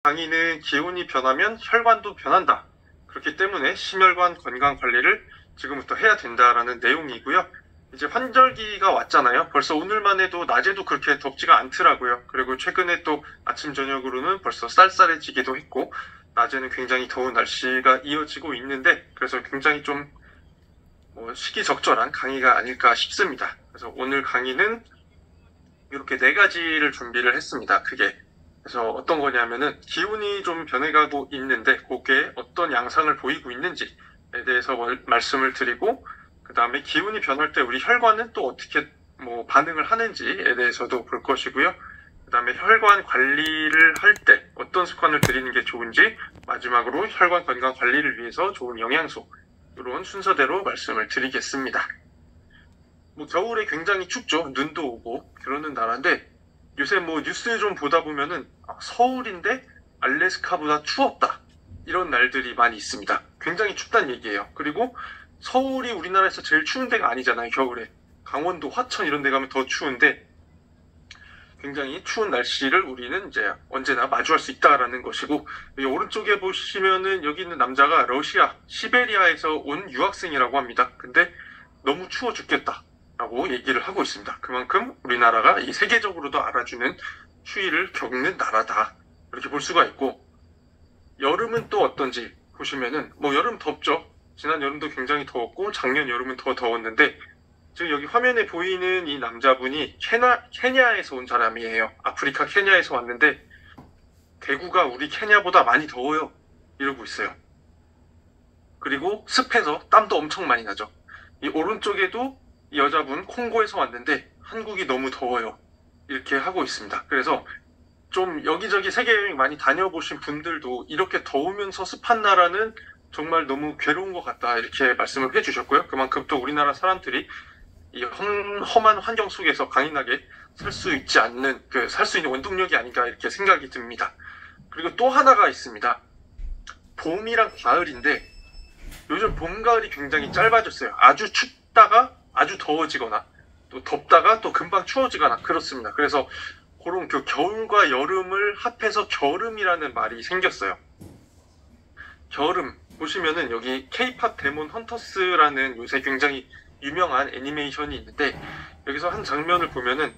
강의는 기온이 변하면 혈관도 변한다. 그렇기 때문에 심혈관 건강 관리를 지금부터 해야 된다라는 내용이고요. 이제 환절기가 왔잖아요. 벌써 오늘만 해도 낮에도 그렇게 덥지가 않더라고요. 그리고 최근에 또 아침 저녁으로는 벌써 쌀쌀해지기도 했고 낮에는 굉장히 더운 날씨가 이어지고 있는데, 그래서 굉장히 좀 시기적절한 강의가 아닐까 싶습니다. 그래서 오늘 강의는 이렇게 4가지를 준비를 했습니다. 크게. 그래서 어떤 거냐면은 기온이 좀 변해가고 있는데 그게 어떤 양상을 보이고 있는지에 대해서 말씀을 드리고, 그 다음에 기온이 변할 때 우리 혈관은 또 어떻게 반응을 하는지에 대해서도 볼 것이고요. 그 다음에 혈관 관리를 할 때 어떤 습관을 들이는 게 좋은지, 마지막으로 혈관 건강 관리를 위해서 좋은 영양소, 이런 순서대로 말씀을 드리겠습니다. 겨울에 굉장히 춥죠. 눈도 오고 그러는 나라인데, 요새 뉴스 좀 보다 보면은 서울인데 알래스카보다 추웠다, 이런 날들이 많이 있습니다. 굉장히 춥다는 얘기예요. 그리고 서울이 우리나라에서 제일 추운 데가 아니잖아요. 겨울에 강원도, 화천 이런 데 가면 더 추운데, 굉장히 추운 날씨를 우리는 이제 언제나 마주할 수 있다라는 것이고, 여기 오른쪽에 보시면은 여기 있는 남자가 러시아 시베리아에서 온 유학생이라고 합니다. 근데 너무 추워 죽겠다 라고 얘기를 하고 있습니다. 그만큼 우리나라가 이 세계적으로도 알아주는 추위를 겪는 나라다, 이렇게 볼 수가 있고, 여름은 또 어떤지 보시면은 여름 덥죠. 지난 여름도 굉장히 더웠고 작년 여름은 더 더웠는데, 지금 여기 화면에 보이는 이 남자분이 케냐에서 온 사람이에요. 아프리카 케냐에서 왔는데 대구가 우리 케냐보다 많이 더워요, 이러고 있어요. 그리고 습해서 땀도 엄청 많이 나죠. 이 오른쪽에도 이 여자분 콩고에서 왔는데 한국이 너무 더워요, 이렇게 하고 있습니다. 그래서 좀 여기저기 세계 여행 많이 다녀보신 분들도 이렇게 더우면서 습한 나라는 정말 너무 괴로운 것 같다, 이렇게 말씀을 해주셨고요. 그만큼 또 우리나라 사람들이 이 험한 환경 속에서 강인하게 살 수 있는 원동력이 아닌가, 이렇게 생각이 듭니다. 그리고 또 하나가 있습니다. 봄이랑 가을인데 요즘 봄, 가을이 굉장히 짧아졌어요. 아주 춥다가 아주 더워지거나, 또 덥다가 또 금방 추워지거나 그렇습니다. 그래서 그런 겨울과 여름을 합해서 겨름이라는 말이 생겼어요. 겨름 보시면은 여기 K-팝 데몬 헌터스라는 요새 굉장히 유명한 애니메이션이 있는데, 여기서 한 장면을 보면은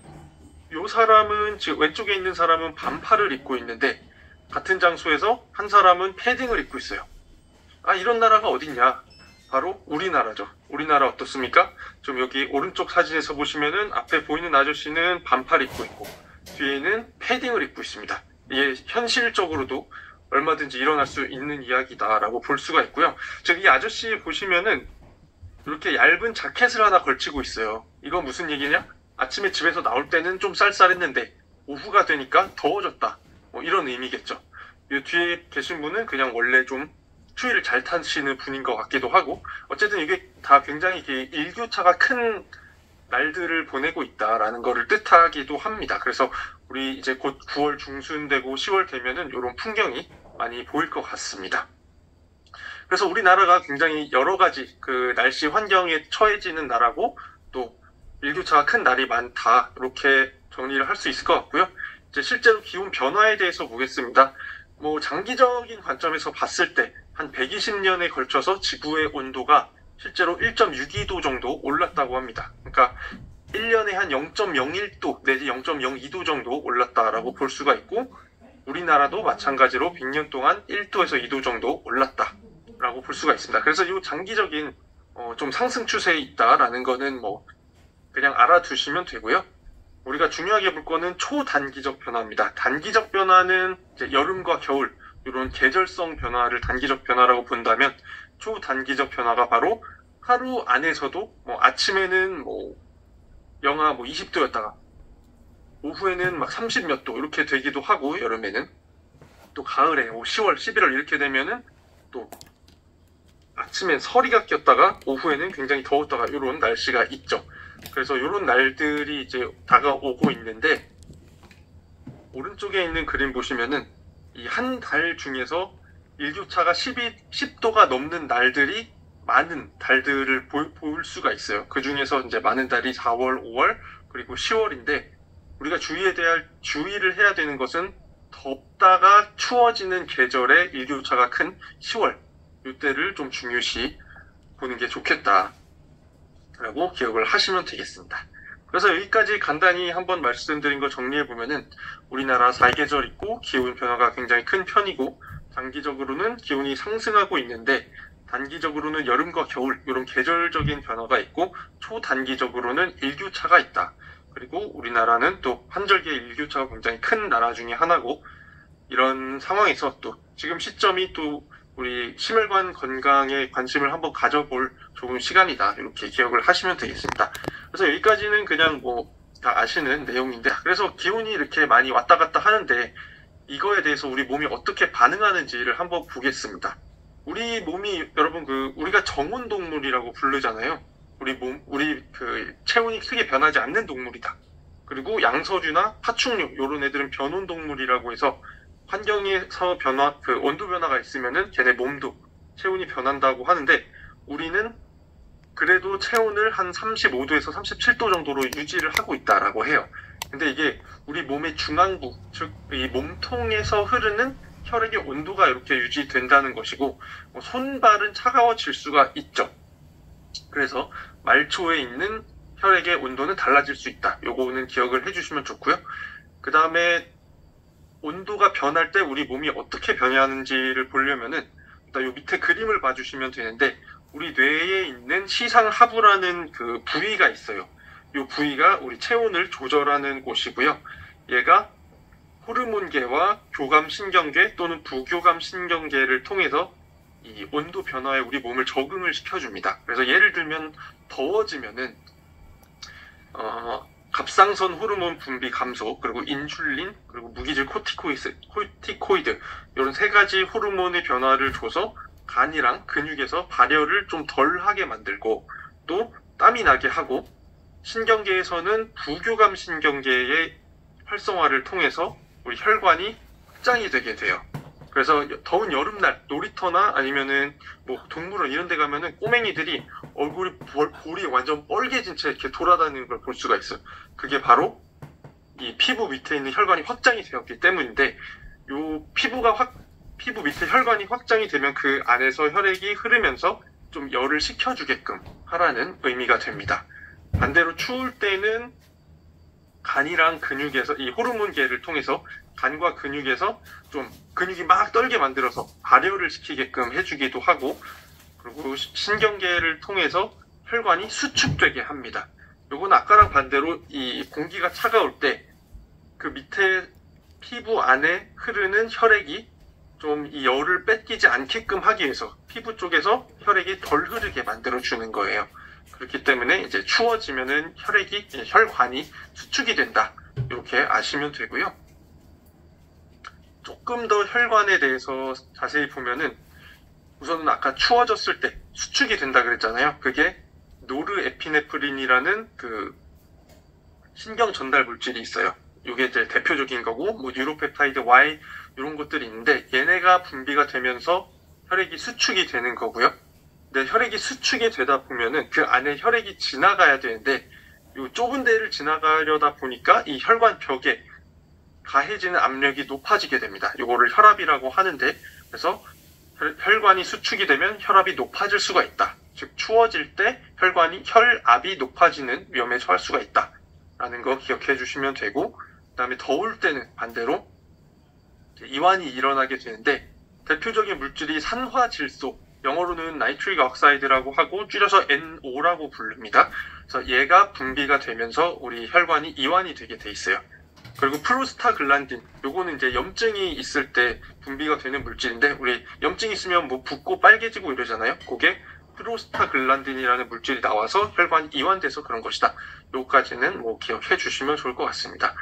요 사람은, 지금 왼쪽에 있는 사람은 반팔을 입고 있는데 같은 장소에서 한 사람은 패딩을 입고 있어요. 이런 나라가 어딨냐? 바로 우리나라죠. 우리나라 어떻습니까? 좀 여기 오른쪽 사진에서 보시면은 앞에 보이는 아저씨는 반팔 입고 있고 뒤에는 패딩을 입고 있습니다. 이게 현실적으로도 얼마든지 일어날 수 있는 이야기다라고 볼 수가 있고요. 지금 이 아저씨 보시면은 이렇게 얇은 자켓을 하나 걸치고 있어요. 이거 무슨 얘기냐? 아침에 집에서 나올 때는 좀 쌀쌀했는데 오후가 되니까 더워졌다, 이런 의미겠죠. 이 뒤에 계신 분은 그냥 원래 좀 추위를 잘 타시는 분인 것 같기도 하고, 어쨌든 이게 다 굉장히 일교차가 큰 날들을 보내고 있다라는 거를 뜻하기도 합니다. 그래서 우리 이제 곧 9월 중순 되고 10월 되면은 이런 풍경이 많이 보일 것 같습니다. 그래서 우리나라가 굉장히 여러 가지 날씨 환경에 처해지는 나라고, 또 일교차가 큰 날이 많다, 이렇게 정리를 할 수 있을 것 같고요. 이제 실제로 기온 변화에 대해서 보겠습니다. 장기적인 관점에서 봤을 때 한 120년에 걸쳐서 지구의 온도가 실제로 1.62도 정도 올랐다고 합니다. 그러니까 1년에 한 0.01도 내지 0.02도 정도 올랐다라고 볼 수가 있고, 우리나라도 마찬가지로 100년 동안 1도에서 2도 정도 올랐다라고 볼 수가 있습니다. 그래서 이 장기적인 좀 상승 추세에 있다라는 거는 그냥 알아두시면 되고요. 우리가 중요하게 볼 거는 초단기적 변화입니다. 단기적 변화는 이제 여름과 겨울, 이런 계절성 변화를 단기적 변화라고 본다면, 초단기적 변화가 바로 하루 안에서도 아침에는 영하 20도였다가 오후에는 막 30 몇 도 이렇게 되기도 하고, 여름에는 또 가을에 10월, 11월 이렇게 되면은 또 아침엔 서리가 꼈다가 오후에는 굉장히 더웠다가 이런 날씨가 있죠. 그래서 이런 날들이 이제 다가오고 있는데, 오른쪽에 있는 그림 보시면은 이 한 달 중에서 일교차가 10도가 넘는 날들이 많은 달들을 볼 수가 있어요. 그 중에서 이제 많은 달이 4월, 5월, 그리고 10월인데, 우리가 주의를 해야 되는 것은 덥다가 추워지는 계절에 일교차가 큰 10월, 이때를 좀 중요시 보는 게 좋겠다라고 기억을 하시면 되겠습니다. 그래서 여기까지 간단히 한번 말씀드린 거 정리해보면은 우리나라 4계절 있고 기온 변화가 굉장히 큰 편이고 장기적으로는 기온이 상승하고 있는데 단기적으로는 여름과 겨울 이런 계절적인 변화가 있고 초단기적으로는 일교차가 있다. 그리고 우리나라는 또 환절기에 일교차가 굉장히 큰 나라 중에 하나고 이런 상황에서 또 지금 시점이 또 우리 심혈관 건강에 관심을 한번 가져볼 좋은 시간이다. 이렇게 기억을 하시면 되겠습니다. 그래서 여기까지는 그냥 뭐 다 아시는 내용인데 그래서 기온이 이렇게 많이 왔다 갔다 하는데 이거에 대해서 우리 몸이 어떻게 반응하는지를 한번 보겠습니다. 우리 몸이 여러분 우리가 정온 동물이라고 부르잖아요. 우리 체온이 크게 변하지 않는 동물이다. 그리고 양서류나 파충류 이런 애들은 변온 동물이라고 해서 환경에서 온도 변화가 있으면은 걔네 몸도 체온이 변한다고 하는데 우리는 그래도 체온을 한 35도에서 37도 정도로 유지를 하고 있다라고 해요. 근데 이게 우리 몸의 중앙부, 즉 이 몸통에서 흐르는 혈액의 온도가 이렇게 유지된다는 것이고 손발은 차가워질 수가 있죠. 그래서 말초에 있는 혈액의 온도는 달라질 수 있다. 요거는 기억을 해주시면 좋고요. 그 다음에 온도가 변할 때 우리 몸이 어떻게 변하는지를 보려면은 일단 요 밑에 그림을 봐주시면 되는데 우리 뇌에 있는 시상하부라는 그 부위가 있어요. 이 부위가 우리 체온을 조절하는 곳이고요. 얘가 호르몬계와 교감신경계 또는 부교감신경계를 통해서 이 온도 변화에 우리 몸을 적응을 시켜줍니다. 그래서 예를 들면 더워지면은 갑상선 호르몬 분비 감소, 그리고 인슐린, 그리고 무기질 코티코이드 이런 세 가지 호르몬의 변화를 줘서 간이랑 근육에서 발열을 좀 덜하게 만들고 또 땀이 나게 하고 신경계에서는 부교감 신경계의 활성화를 통해서 우리 혈관이 확장이 되게 돼요. 그래서 더운 여름날 놀이터나 아니면은 뭐 동물원 이런 데 가면은 꼬맹이들이 얼굴이 볼이 완전 뻘개진 채 이렇게 돌아다니는 걸 볼 수가 있어요. 그게 바로 이 피부 밑에 있는 혈관이 확장이 되었기 때문인데 요 피부 밑에 혈관이 확장이 되면 그 안에서 혈액이 흐르면서 좀 열을 식혀주게끔 하라는 의미가 됩니다. 반대로 추울 때는 간이랑 근육에서 이 호르몬계를 통해서 간과 근육에서 좀 근육이 막 떨게 만들어서 발열을 시키게끔 해주기도 하고 그리고 신경계를 통해서 혈관이 수축되게 합니다. 요건 아까랑 반대로 이 공기가 차가울 때 그 밑에 피부 안에 흐르는 혈액이 좀 이 열을 뺏기지 않게끔 하기 위해서 피부 쪽에서 혈액이 덜 흐르게 만들어주는 거예요. 그렇기 때문에 이제 추워지면은 혈관이 수축이 된다. 이렇게 아시면 되고요. 조금 더 혈관에 대해서 자세히 보면은 우선은 아까 추워졌을 때 수축이 된다 그랬잖아요. 그게 노르에피네프린이라는 그 신경 전달 물질이 있어요. 이게 이제 대표적인 거고, 뭐 뉴로펩타이드 Y 이런 것들이 있는데 얘네가 분비가 되면서 혈액이 수축이 되는 거고요. 근데 혈액이 수축이 되다 보면은 그 안에 혈액이 지나가야 되는데 이 좁은 데를 지나가려다 보니까 이 혈관 벽에 가해지는 압력이 높아지게 됩니다. 이거를 혈압이라고 하는데 그래서 혈관이 수축이 되면 혈압이 높아질 수가 있다. 즉 추워질 때 혈압이 높아지는 위험에 처할 수가 있다. 라는 거 기억해 주시면 되고 그 다음에 더울 때는 반대로 이완이 일어나게 되는데 대표적인 물질이 산화질소 영어로는 나이트릭 억사이드라고 하고 줄여서 NO라고 부릅니다. 그래서 얘가 분비가 되면서 우리 혈관이 이완이 되게 돼 있어요. 그리고 프로스타글란딘 요거는 이제 염증이 있을 때 분비가 되는 물질인데 우리 염증 있으면 뭐 붓고 빨개지고 이러잖아요. 그게 프로스타글란딘이라는 물질이 나와서 혈관이 이완돼서 그런 것이다. 요까지는 뭐 기억해 주시면 좋을 것 같습니다.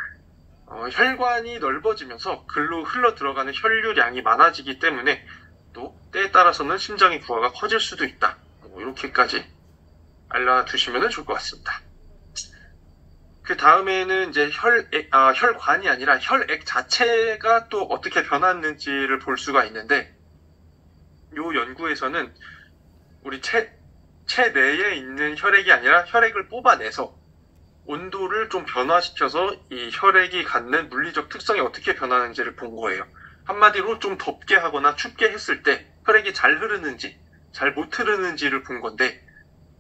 혈관이 넓어지면서 글로 흘러 들어가는 혈류량이 많아지기 때문에 또 때에 따라서는 심장의 부하가 커질 수도 있다. 이렇게까지 알려두시면 좋을 것 같습니다. 그 다음에는 이제 혈관이 아니라 혈액 자체가 또 어떻게 변했는지를 볼 수가 있는데 요 연구에서는 우리 체 내에 있는 혈액이 아니라 혈액을 뽑아내서 온도를 좀 변화시켜서 이 혈액이 갖는 물리적 특성이 어떻게 변하는지를 본 거예요. 한마디로 좀 덥게 하거나 춥게 했을 때 혈액이 잘 흐르는지 잘 못 흐르는지를 본 건데,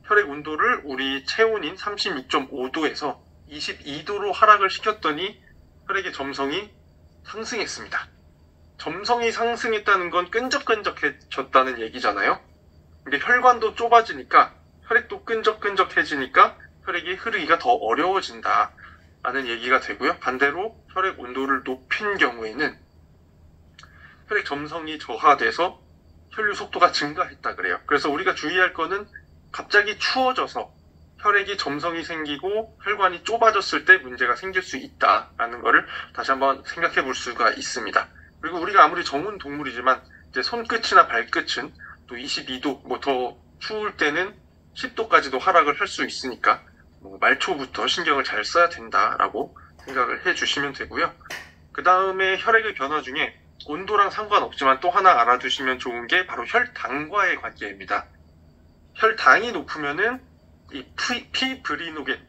혈액 온도를 우리 체온인 36.5도에서 22도로 하락을 시켰더니 혈액의 점성이 상승했습니다. 점성이 상승했다는 건 끈적끈적해졌다는 얘기잖아요. 근데 혈관도 좁아지니까 혈액도 끈적끈적해지니까 혈액이 흐르기가 더 어려워진다 라는 얘기가 되고요. 반대로 혈액 온도를 높인 경우에는 혈액 점성이 저하돼서 혈류 속도가 증가했다 그래요. 그래서 우리가 주의할 거는 갑자기 추워져서 혈액이 점성이 생기고 혈관이 좁아졌을 때 문제가 생길 수 있다라는 거를 다시 한번 생각해 볼 수가 있습니다. 그리고 우리가 아무리 정운 동물이지만 이제 손끝이나 발끝은 또 22도, 더 추울 때는 10도까지도 하락을 할 수 있으니까 말초부터 신경을 잘 써야 된다라고 생각을 해주시면 되고요. 그 다음에 혈액의 변화 중에 온도랑 상관없지만 또 하나 알아두시면 좋은 게 바로 혈당과의 관계입니다. 혈당이 높으면은 이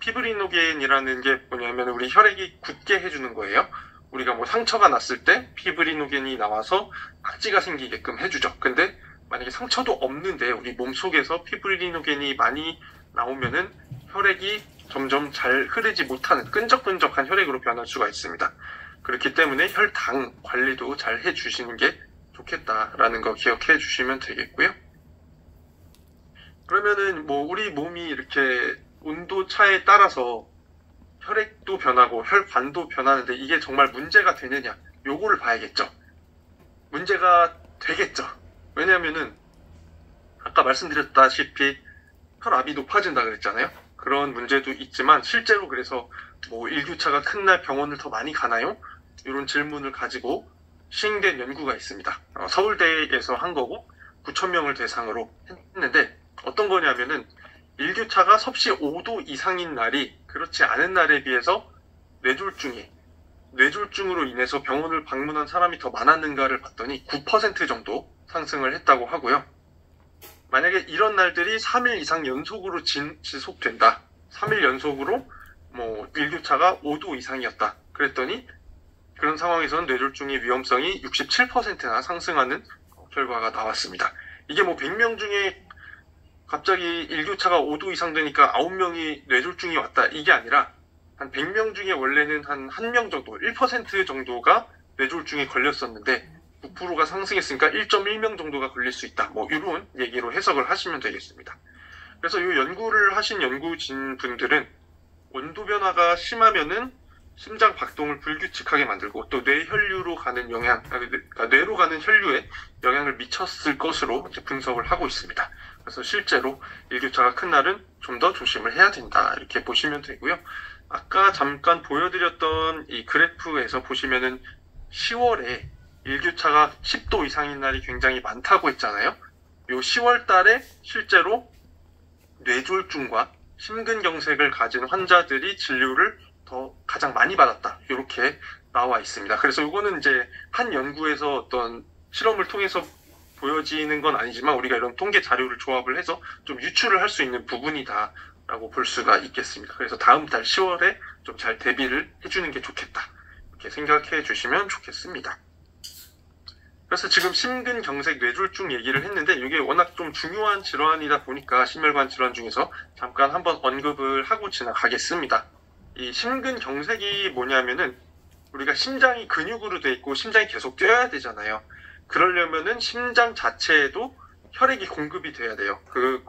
피브리노겐이라는 게 뭐냐면 우리 혈액이 굳게 해주는 거예요. 우리가 상처가 났을 때 피브리노겐이 나와서 악지가 생기게끔 해주죠. 근데 만약에 상처도 없는데 우리 몸속에서 피브리노겐이 많이 나오면은 혈액이 점점 잘 흐르지 못하는 끈적끈적한 혈액으로 변할 수가 있습니다. 그렇기 때문에 혈당 관리도 잘 해주시는 게 좋겠다라는 거 기억해 주시면 되겠고요. 그러면은 우리 몸이 이렇게 온도 차에 따라서 혈액도 변하고 혈관도 변하는데 이게 정말 문제가 되느냐, 요거를 봐야겠죠. 문제가 되겠죠. 왜냐하면은 아까 말씀드렸다시피 혈압이 높아진다 그랬잖아요. 그런 문제도 있지만 실제로 그래서 일교차가 큰 날 병원을 더 많이 가나요? 이런 질문을 가지고 시행된 연구가 있습니다. 서울대에서 한 거고 9,000명을 대상으로 했는데 어떤 거냐면은 일교차가 섭씨 5도 이상인 날이 그렇지 않은 날에 비해서 뇌졸중으로 인해서 병원을 방문한 사람이 더 많았는가를 봤더니 9% 정도 상승을 했다고 하고요. 만약에 이런 날들이 3일 이상 연속으로 지속된다. 3일 연속으로 일교차가 5도 이상이었다. 그랬더니 그런 상황에서는 뇌졸중의 위험성이 67%나 상승하는 결과가 나왔습니다. 이게 100명 중에 갑자기 일교차가 5도 이상 되니까 9명이 뇌졸중이 왔다. 이게 아니라 한 100명 중에 원래는 한 1명 정도, 1% 정도가 뇌졸중에 걸렸었는데 9%가 상승했으니까 1.1명 정도가 걸릴 수 있다. 이런 얘기로 해석을 하시면 되겠습니다. 그래서 이 연구를 하신 연구진 분들은 온도 변화가 심하면은 심장 박동을 불규칙하게 만들고 또 뇌혈류로 가는 뇌로 가는 혈류에 영향을 미쳤을 것으로 이제 분석을 하고 있습니다. 그래서 실제로 일교차가 큰 날은 좀 더 조심을 해야 된다. 이렇게 보시면 되고요. 아까 잠깐 보여드렸던 이 그래프에서 보시면은 10월에 일교차가 10도 이상인 날이 굉장히 많다고 했잖아요. 요 10월 달에 실제로 뇌졸중과 심근경색을 가진 환자들이 진료를 가장 많이 받았다. 이렇게 나와 있습니다. 그래서 이거는 이제 한 연구에서 어떤 실험을 통해서 보여지는 건 아니지만 우리가 이런 통계 자료를 조합을 해서 좀 유추를 할 수 있는 부분이다라고 볼 수가 있겠습니다. 그래서 다음 달 10월에 좀 잘 대비를 해주는 게 좋겠다. 이렇게 생각해 주시면 좋겠습니다. 그래서 지금 심근경색 뇌졸중 얘기를 했는데 이게 워낙 좀 중요한 질환이다 보니까 심혈관 질환 중에서 잠깐 한번 언급을 하고 지나가겠습니다. 이 심근경색이 뭐냐면은 우리가 심장이 근육으로 돼 있고 심장이 계속 뛰어야 되잖아요. 그러려면은 심장 자체에도 혈액이 공급이 돼야 돼요. 그걸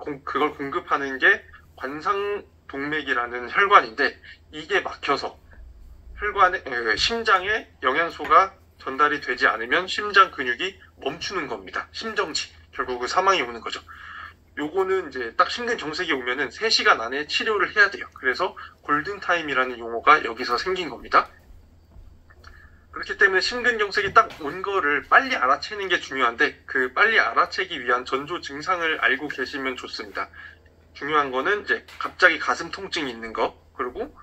공급하는 게 관상동맥이라는 혈관인데 이게 막혀서 심장에 영양소가 전달이 되지 않으면 심장 근육이 멈추는 겁니다. 심정지. 결국 사망이 오는 거죠. 요거는 이제 딱 심근경색이 오면은 3시간 안에 치료를 해야 돼요. 그래서 골든타임이라는 용어가 여기서 생긴 겁니다. 그렇기 때문에 심근경색이 딱 온 거를 빨리 알아채는 게 중요한데 그 빨리 알아채기 위한 전조 증상을 알고 계시면 좋습니다. 중요한 거는 이제 갑자기 가슴 통증이 있는 거, 그리고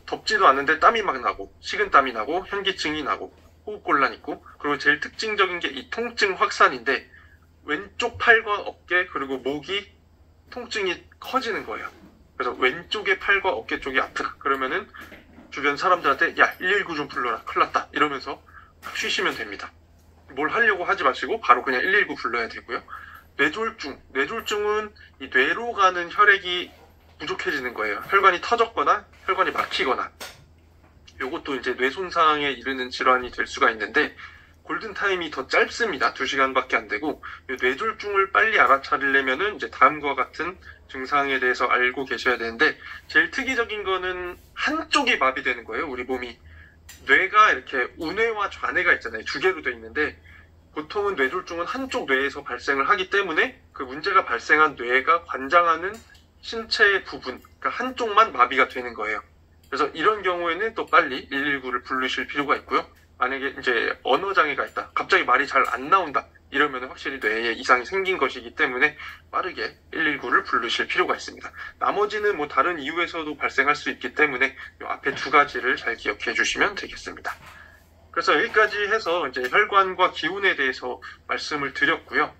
덥지도 않은데 땀이 막 나고, 식은땀이 나고, 현기증이 나고, 호흡곤란 있고, 그리고 제일 특징적인 게 이 통증 확산인데 왼쪽 팔과 어깨 그리고 목이 통증이 커지는 거예요. 그래서 왼쪽에 팔과 어깨 쪽이 아프다. 그러면은 주변 사람들한테 야 119 좀 불러라. 큰일 났다. 이러면서 쉬시면 됩니다. 뭘 하려고 하지 마시고 바로 그냥 119 불러야 되고요. 뇌졸중은 이 뇌로 가는 혈액이 부족해지는 거예요. 혈관이 터졌거나 혈관이 막히거나. 요것도 이제 뇌 손상에 이르는 질환이 될 수가 있는데 골든타임이 더 짧습니다. 2시간밖에 안 되고 뇌졸중을 빨리 알아차리려면은 이제 다음과 같은 증상에 대해서 알고 계셔야 되는데 제일 특이적인 거는 한쪽이 마비되는 거예요. 우리 몸이. 뇌가 이렇게 우뇌와 좌뇌가 있잖아요. 두 개로 돼 있는데 보통은 뇌졸중은 한쪽 뇌에서 발생을 하기 때문에 그 문제가 발생한 뇌가 관장하는 신체 부분, 그러니까 한쪽만 마비가 되는 거예요. 그래서 이런 경우에는 또 빨리 119를 부르실 필요가 있고요. 만약에 이제 언어장애가 있다, 갑자기 말이 잘 안 나온다, 이러면 확실히 뇌에 이상이 생긴 것이기 때문에 빠르게 119를 부르실 필요가 있습니다. 나머지는 뭐 다른 이유에서도 발생할 수 있기 때문에 이 앞에 두 가지를 잘 기억해 주시면 되겠습니다. 그래서 여기까지 해서 이제 혈관과 기운에 대해서 말씀을 드렸고요.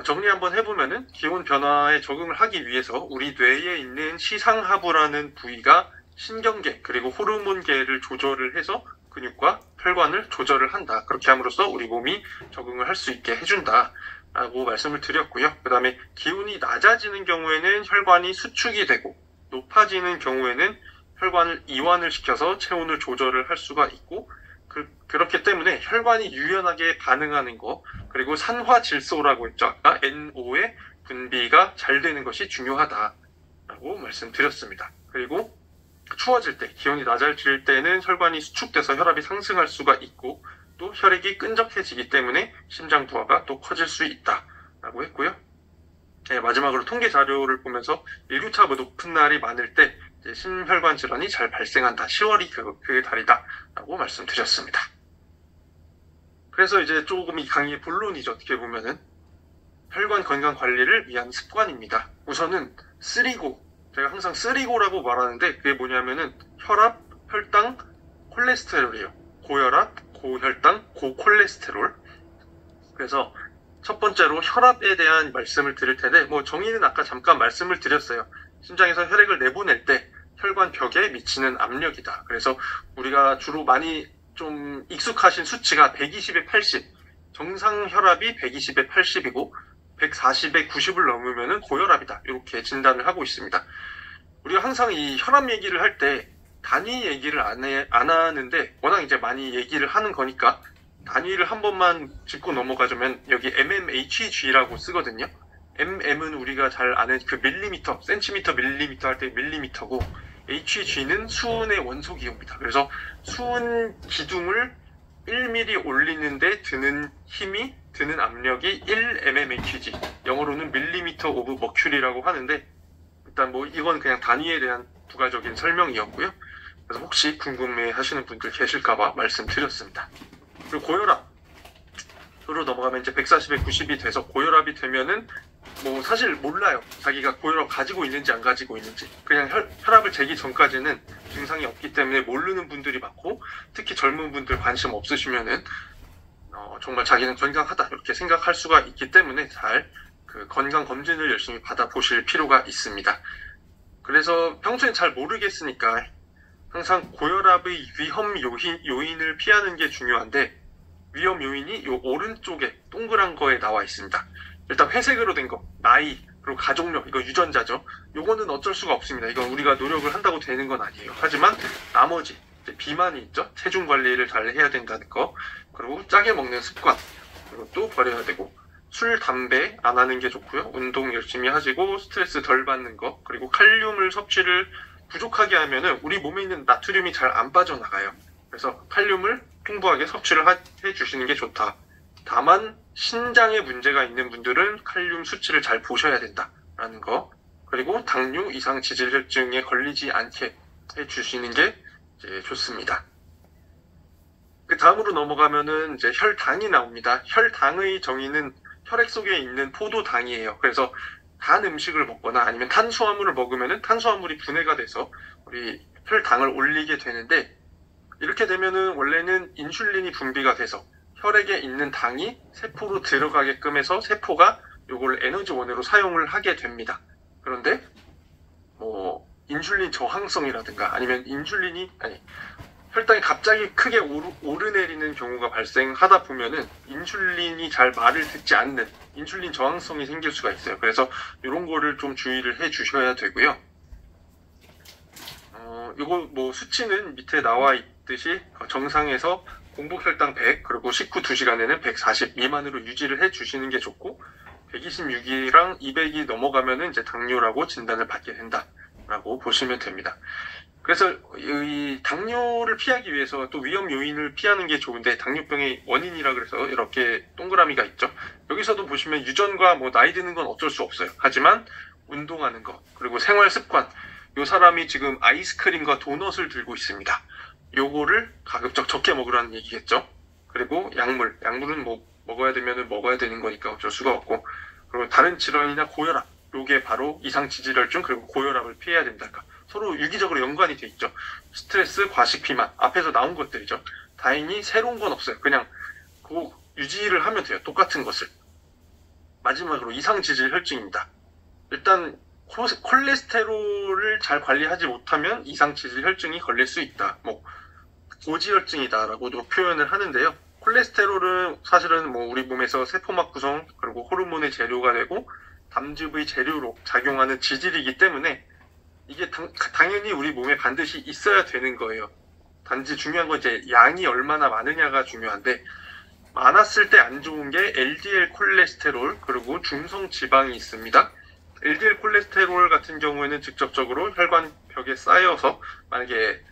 정리 한번 해보면은 기온 변화에 적응을 하기 위해서 우리 뇌에 있는 시상하부라는 부위가 신경계 그리고 호르몬계를 조절을 해서 근육과 혈관을 조절을 한다. 그렇게 함으로써 우리 몸이 적응을 할 수 있게 해준다 라고 말씀을 드렸고요. 그 다음에 기온이 낮아지는 경우에는 혈관이 수축이 되고 높아지는 경우에는 혈관을 이완을 시켜서 체온을 조절을 할 수가 있고 그렇기 때문에 혈관이 유연하게 반응하는 거, 그리고 산화질소라고 했죠. 아까 NO의 분비가 잘 되는 것이 중요하다라고 말씀드렸습니다. 그리고 추워질 때, 기온이 낮아질 때는 혈관이 수축돼서 혈압이 상승할 수가 있고 또 혈액이 끈적해지기 때문에 심장 부하가 또 커질 수 있다라고 했고요. 네, 마지막으로 통계 자료를 보면서 일교차가 높은 날이 많을 때 심혈관 질환이 잘 발생한다. 10월이 그 달이다 라고 말씀드렸습니다. 그래서 이제 조금 이 강의의 본론이죠. 어떻게 보면은 혈관 건강 관리를 위한 습관입니다. 우선은 쓰리고, 제가 항상 쓰리고라고 말하는데 그게 뭐냐면은 혈압, 혈당, 콜레스테롤이에요. 고혈압, 고혈당, 고콜레스테롤. 그래서 첫 번째로 혈압에 대한 말씀을 드릴 텐데 뭐 정의는 아까 잠깐 말씀을 드렸어요. 심장에서 혈액을 내보낼 때 혈관 벽에 미치는 압력이다. 그래서 우리가 주로 많이 좀 익숙하신 수치가 120에 80, 정상 혈압이 120에 80이고 140에 90을 넘으면 고혈압이다. 이렇게 진단을 하고 있습니다. 우리가 항상 이 혈압 얘기를 할 때 단위 얘기를 안 하는데 워낙 이제 많이 얘기를 하는 거니까 단위를 한 번만 짚고 넘어가자면 여기 mmHg라고 쓰거든요. mm은 우리가 잘 아는 그 밀리미터, 센티미터, 밀리미터 할 때 밀리미터고 Hg는 수은의 원소기호입니다. 그래서 수은 기둥을 1mm 올리는데 드는 힘이, 드는 압력이 1mmHg, 영어로는 밀리미터 오브 머큐리라고 하는데 일단 뭐 이건 그냥 단위에 대한 부가적인 설명이었고요. 그래서 혹시 궁금해 하시는 분들 계실까봐 말씀드렸습니다. 그리고 고혈압으로 넘어가면 이제 140에 90이 돼서 고혈압이 되면은 뭐 사실 몰라요. 자기가 고혈압 가지고 있는지 안 가지고 있는지. 그냥 혈압을 재기 전까지는 증상이 없기 때문에 모르는 분들이 많고 특히 젊은 분들 관심 없으시면은 정말 자기는 건강하다 이렇게 생각할 수가 있기 때문에 잘 그 건강 검진을 열심히 받아보실 필요가 있습니다. 그래서 평소엔 잘 모르겠으니까 항상 고혈압의 위험 요인을 피하는 게 중요한데 위험 요인이 요 오른쪽에 동그란 거에 나와 있습니다. 일단 회색으로 된 거, 나이, 그리고 가족력, 이거 유전자죠. 요거는 어쩔 수가 없습니다. 이건 우리가 노력을 한다고 되는 건 아니에요. 하지만 나머지 비만이 있죠. 체중 관리를 잘 해야 된다는 거, 그리고 짜게 먹는 습관, 그리고 또 버려야 되고 술, 담배 안 하는 게 좋고요. 운동 열심히 하시고 스트레스 덜 받는 거, 그리고 칼륨을 섭취를 부족하게 하면은 우리 몸에 있는 나트륨이 잘 안 빠져나가요. 그래서 칼륨을 풍부하게 섭취를 해주시는 게 좋다. 다만 신장에 문제가 있는 분들은 칼륨 수치를 잘 보셔야 된다라는 거. 그리고 당뇨, 이상 지질혈증에 걸리지 않게 해주시는 게 이제 좋습니다. 그 다음으로 넘어가면은 이제 혈당이 나옵니다. 혈당의 정의는 혈액 속에 있는 포도당이에요. 그래서 단 음식을 먹거나 아니면 탄수화물을 먹으면은 탄수화물이 분해가 돼서 우리 혈당을 올리게 되는데 이렇게 되면은 원래는 인슐린이 분비가 돼서 혈액에 있는 당이 세포로 들어가게끔 해서 세포가 이걸 에너지원으로 사용을 하게 됩니다. 그런데 뭐 인슐린 저항성이라든가 아니면 혈당이 갑자기 크게 오르내리는 경우가 발생하다 보면은 인슐린이 잘 말을 듣지 않는 인슐린 저항성이 생길 수가 있어요. 그래서 이런 거를 좀 주의를 해 주셔야 되고요. 요거 뭐 수치는 밑에 나와 있듯이 정상에서 공복 혈당 100 그리고 식후 2시간에는 140 미만으로 유지를 해 주시는 게 좋고 126이랑 200이 넘어가면은 이제 당뇨라고 진단을 받게 된다라고 보시면 됩니다. 그래서 이 당뇨를 피하기 위해서 또 위험 요인을 피하는 게 좋은데 당뇨병의 원인이라 그래서 이렇게 동그라미가 있죠. 여기서도 보시면 유전과 뭐 나이 드는 건 어쩔 수 없어요. 하지만 운동하는 거 그리고 생활 습관 요 사람이 지금 아이스크림과 도넛을 들고 있습니다. 요거를 가급적 적게 먹으라는 얘기겠죠. 그리고 약물은 뭐 먹어야 되면은 먹어야 되는 거니까 어쩔 수가 없고 그리고 다른 질환이나 고혈압 요게 바로 이상지질혈증 그리고 고혈압을 피해야 된다. 서로 유기적으로 연관이 돼 있죠. 스트레스, 과식, 비만 앞에서 나온 것들이죠. 다행히 새로운 건 없어요. 그냥 그거 유지를 하면 돼요. 똑같은 것을. 마지막으로 이상지질혈증입니다. 일단 콜레스테롤을 잘 관리하지 못하면 이상지질혈증이 걸릴 수 있다. 뭐 고지혈증이다라고도 표현을 하는데요. 콜레스테롤은 사실은 뭐 우리 몸에서 세포막 구성 그리고 호르몬의 재료가 되고 담즙의 재료로 작용하는 지질이기 때문에 이게 당연히 우리 몸에 반드시 있어야 되는 거예요. 단지 중요한 건 이제 양이 얼마나 많으냐가 중요한데 많았을 때 안 좋은 게 LDL 콜레스테롤 그리고 중성 지방이 있습니다. LDL 콜레스테롤 같은 경우에는 직접적으로 혈관벽에 쌓여서 만약에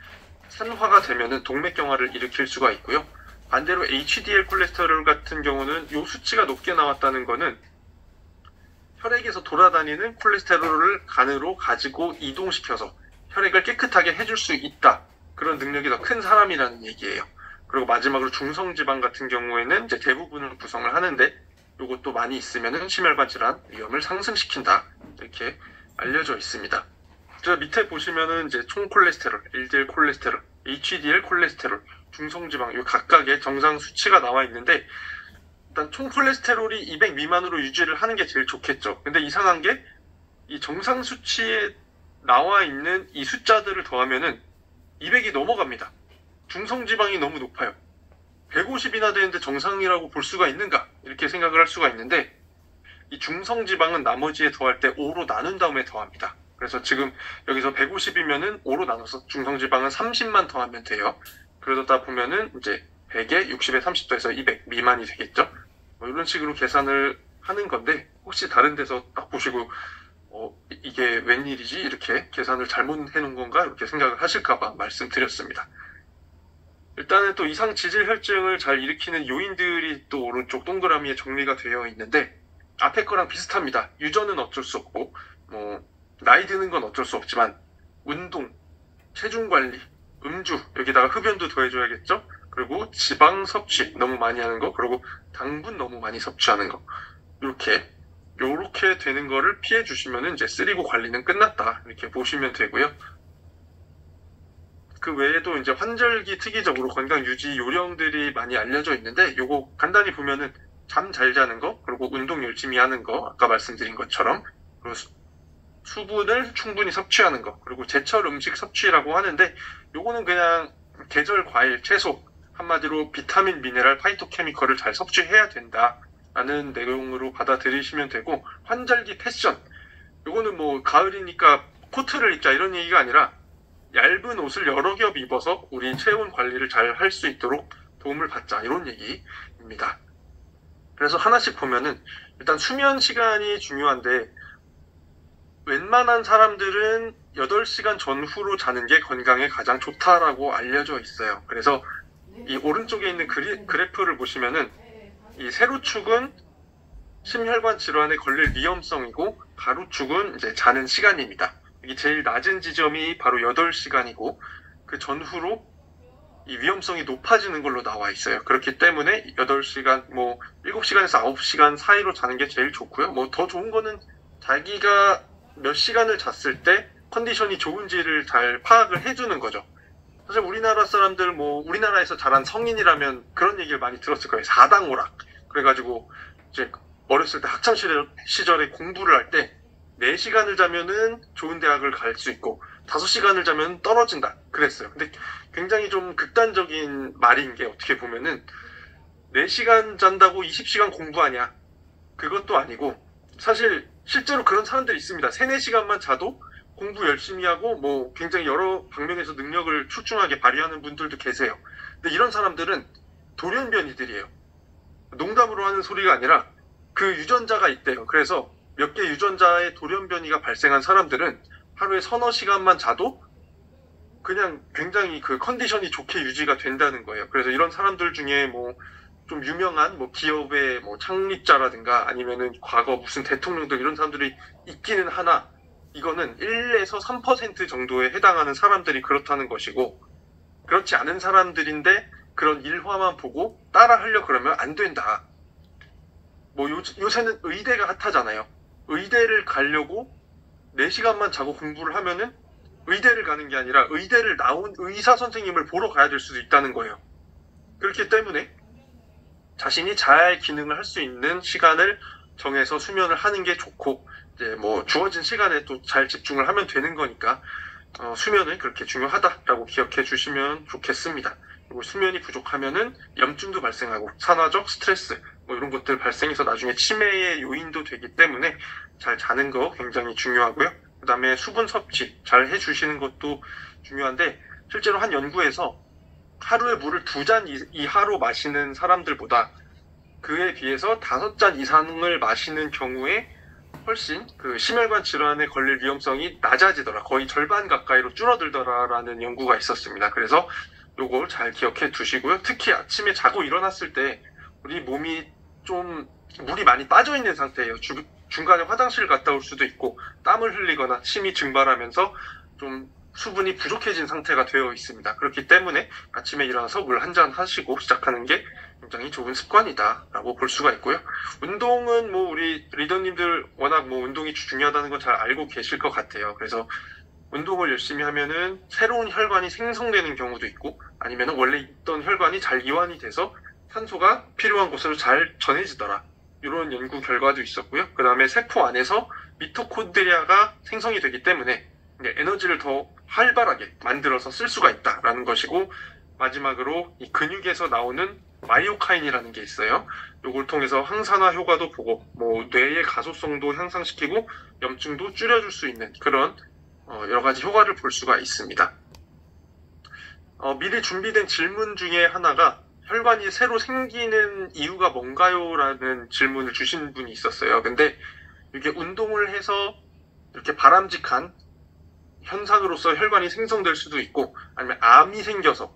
산화가 되면은 동맥경화를 일으킬 수가 있고요. 반대로 HDL 콜레스테롤 같은 경우는 이 수치가 높게 나왔다는 거는 혈액에서 돌아다니는 콜레스테롤을 간으로 가지고 이동시켜서 혈액을 깨끗하게 해줄 수 있다. 그런 능력이 더 큰 사람이라는 얘기예요. 그리고 마지막으로 중성지방 같은 경우에는 이제 대부분을 구성을 하는데 이것도 많이 있으면은 심혈관 질환 위험을 상승시킨다. 이렇게 알려져 있습니다. 저 밑에 보시면은 이제 총 콜레스테롤, LDL 콜레스테롤, HDL 콜레스테롤, 중성지방 이 각각의 정상 수치가 나와 있는데 일단 총 콜레스테롤이 200 미만으로 유지를 하는 게 제일 좋겠죠. 근데 이상한 게 이 정상 수치에 나와 있는 이 숫자들을 더하면은 200이 넘어갑니다. 중성지방이 너무 높아요. 150이나 되는데 정상이라고 볼 수가 있는가? 이렇게 생각을 할 수가 있는데 이 중성지방은 나머지에 더할 때 5로 나눈 다음에 더합니다. 그래서 지금 여기서 150이면은 5로 나눠서 중성지방은 30만 더하면 돼요. 그러다 보면은 이제 100에 60에 30 더해서 200 미만이 되겠죠. 뭐 이런 식으로 계산을 하는 건데 혹시 다른 데서 딱 보시고 이게 웬일이지? 이렇게 계산을 잘못 해놓은 건가? 이렇게 생각을 하실까봐 말씀드렸습니다. 일단은 또 이상지질혈증을 잘 일으키는 요인들이 또 오른쪽 동그라미에 정리가 되어 있는데 앞에 거랑 비슷합니다. 유전은 어쩔 수 없고 뭐 나이 드는 건 어쩔 수 없지만 운동, 체중 관리, 음주 여기다가 흡연도 더해줘야겠죠? 그리고 지방 섭취 너무 많이 하는 거 그리고 당분 너무 많이 섭취하는 거 요렇게 되는 거를 피해 주시면은 이제 쓰리고 관리는 끝났다 이렇게 보시면 되고요. 그 외에도 이제 환절기 특이적으로 건강 유지 요령들이 많이 알려져 있는데 요거 간단히 보면은 잠 잘 자는 거 그리고 운동 열심히 하는 거 아까 말씀드린 것처럼 그리고 수분을 충분히 섭취하는 거 그리고 제철 음식 섭취라고 하는데 요거는 그냥 계절 과일, 채소 한마디로 비타민, 미네랄, 파이토케미컬을 잘 섭취해야 된다라는 내용으로 받아들이시면 되고 환절기 패션 요거는 뭐 가을이니까 코트를 입자 이런 얘기가 아니라 얇은 옷을 여러 겹 입어서 우리 체온 관리를 잘 할 수 있도록 도움을 받자 이런 얘기입니다. 그래서 하나씩 보면은 일단 수면 시간이 중요한데 웬만한 사람들은 8시간 전후로 자는 게 건강에 가장 좋다라고 알려져 있어요. 그래서 이 오른쪽에 있는 그래프를 보시면은 이 세로축은 심혈관 질환에 걸릴 위험성이고 가로축은 이제 자는 시간입니다. 이게 제일 낮은 지점이 바로 8시간이고 그 전후로 이 위험성이 높아지는 걸로 나와 있어요. 그렇기 때문에 8시간, 뭐 7시간에서 9시간 사이로 자는 게 제일 좋고요. 뭐 더 좋은 거는 자기가 몇 시간을 잤을 때 컨디션이 좋은지를 잘 파악을 해주는 거죠. 사실 우리나라 사람들 뭐 우리나라에서 자란 성인이라면 그런 얘기를 많이 들었을 거예요. 사당오락. 그래가지고 이제 어렸을 때 학창 시절에 공부를 할 때 4시간을 자면은 좋은 대학을 갈 수 있고 5시간을 자면 떨어진다 그랬어요. 근데 굉장히 좀 극단적인 말인 게 어떻게 보면은 4시간 잔다고 20시간 공부하냐? 그것도 아니고 사실 실제로 그런 사람들이 있습니다. 3, 4시간만 자도 공부 열심히 하고 뭐 굉장히 여러 방면에서 능력을 출중하게 발휘하는 분들도 계세요. 근데 이런 사람들은 돌연변이들이에요. 농담으로 하는 소리가 아니라 그 유전자가 있대요. 그래서 몇 개 유전자의 돌연변이가 발생한 사람들은 하루에 서너 시간만 자도 그냥 굉장히 그 컨디션이 좋게 유지가 된다는 거예요. 그래서 이런 사람들 중에 뭐 좀 유명한 뭐 기업의 뭐 창립자라든가 아니면은 과거 무슨 대통령들 이런 사람들이 있기는 하나 이거는 1에서 3% 정도에 해당하는 사람들이 그렇다는 것이고 그렇지 않은 사람들인데 그런 일화만 보고 따라 하려 그러면 안 된다. 뭐 요새는 의대가 핫하잖아요. 의대를 가려고 4시간만 자고 공부를 하면은 의대를 가는 게 아니라 의대를 나온 의사 선생님을 보러 가야 될 수도 있다는 거예요. 그렇기 때문에 자신이 잘 기능을 할 수 있는 시간을 정해서 수면을 하는 게 좋고 이제 뭐 주어진 시간에 또 잘 집중을 하면 되는 거니까 수면은 그렇게 중요하다라고 기억해 주시면 좋겠습니다. 그리고 수면이 부족하면은 염증도 발생하고 산화적 스트레스 뭐 이런 것들 발생해서 나중에 치매의 요인도 되기 때문에 잘 자는 거 굉장히 중요하고요. 그 다음에 수분 섭취 잘 해주시는 것도 중요한데 실제로 한 연구에서 하루에 물을 2잔 이하로 마시는 사람들보다 그에 비해서 5잔 이상을 마시는 경우에 훨씬 그 심혈관 질환에 걸릴 위험성이 낮아지더라. 거의 절반 가까이로 줄어들더라라는 연구가 있었습니다. 그래서 요걸 잘 기억해 두시고요. 특히 아침에 자고 일어났을 때 우리 몸이 좀 물이 많이 빠져 있는 상태예요. 중간에 화장실 갔다 올 수도 있고 땀을 흘리거나 침이 증발하면서 좀 수분이 부족해진 상태가 되어 있습니다. 그렇기 때문에 아침에 일어나서 물 한 잔 하시고 시작하는 게 굉장히 좋은 습관이다라고 볼 수가 있고요. 운동은 뭐 우리 리더님들 워낙 뭐 운동이 중요하다는 건 잘 알고 계실 것 같아요. 그래서 운동을 열심히 하면은 새로운 혈관이 생성되는 경우도 있고 아니면 원래 있던 혈관이 잘 이완이 돼서 산소가 필요한 곳으로 잘 전해지더라. 이런 연구 결과도 있었고요. 그 다음에 세포 안에서 미토콘드리아가 생성이 되기 때문에 에너지를 더 활발하게 만들어서 쓸 수가 있다라는 것이고 마지막으로 이 근육에서 나오는 마이오카인이라는 게 있어요. 이걸 통해서 항산화 효과도 보고 뭐 뇌의 가소성도 향상시키고 염증도 줄여줄 수 있는 그런 여러 가지 효과를 볼 수가 있습니다. 미리 준비된 질문 중에 하나가 혈관이 새로 생기는 이유가 뭔가요? 라는 질문을 주신 분이 있었어요. 근데 이게 운동을 해서 이렇게 바람직한 현상으로서 혈관이 생성될 수도 있고 아니면 암이 생겨서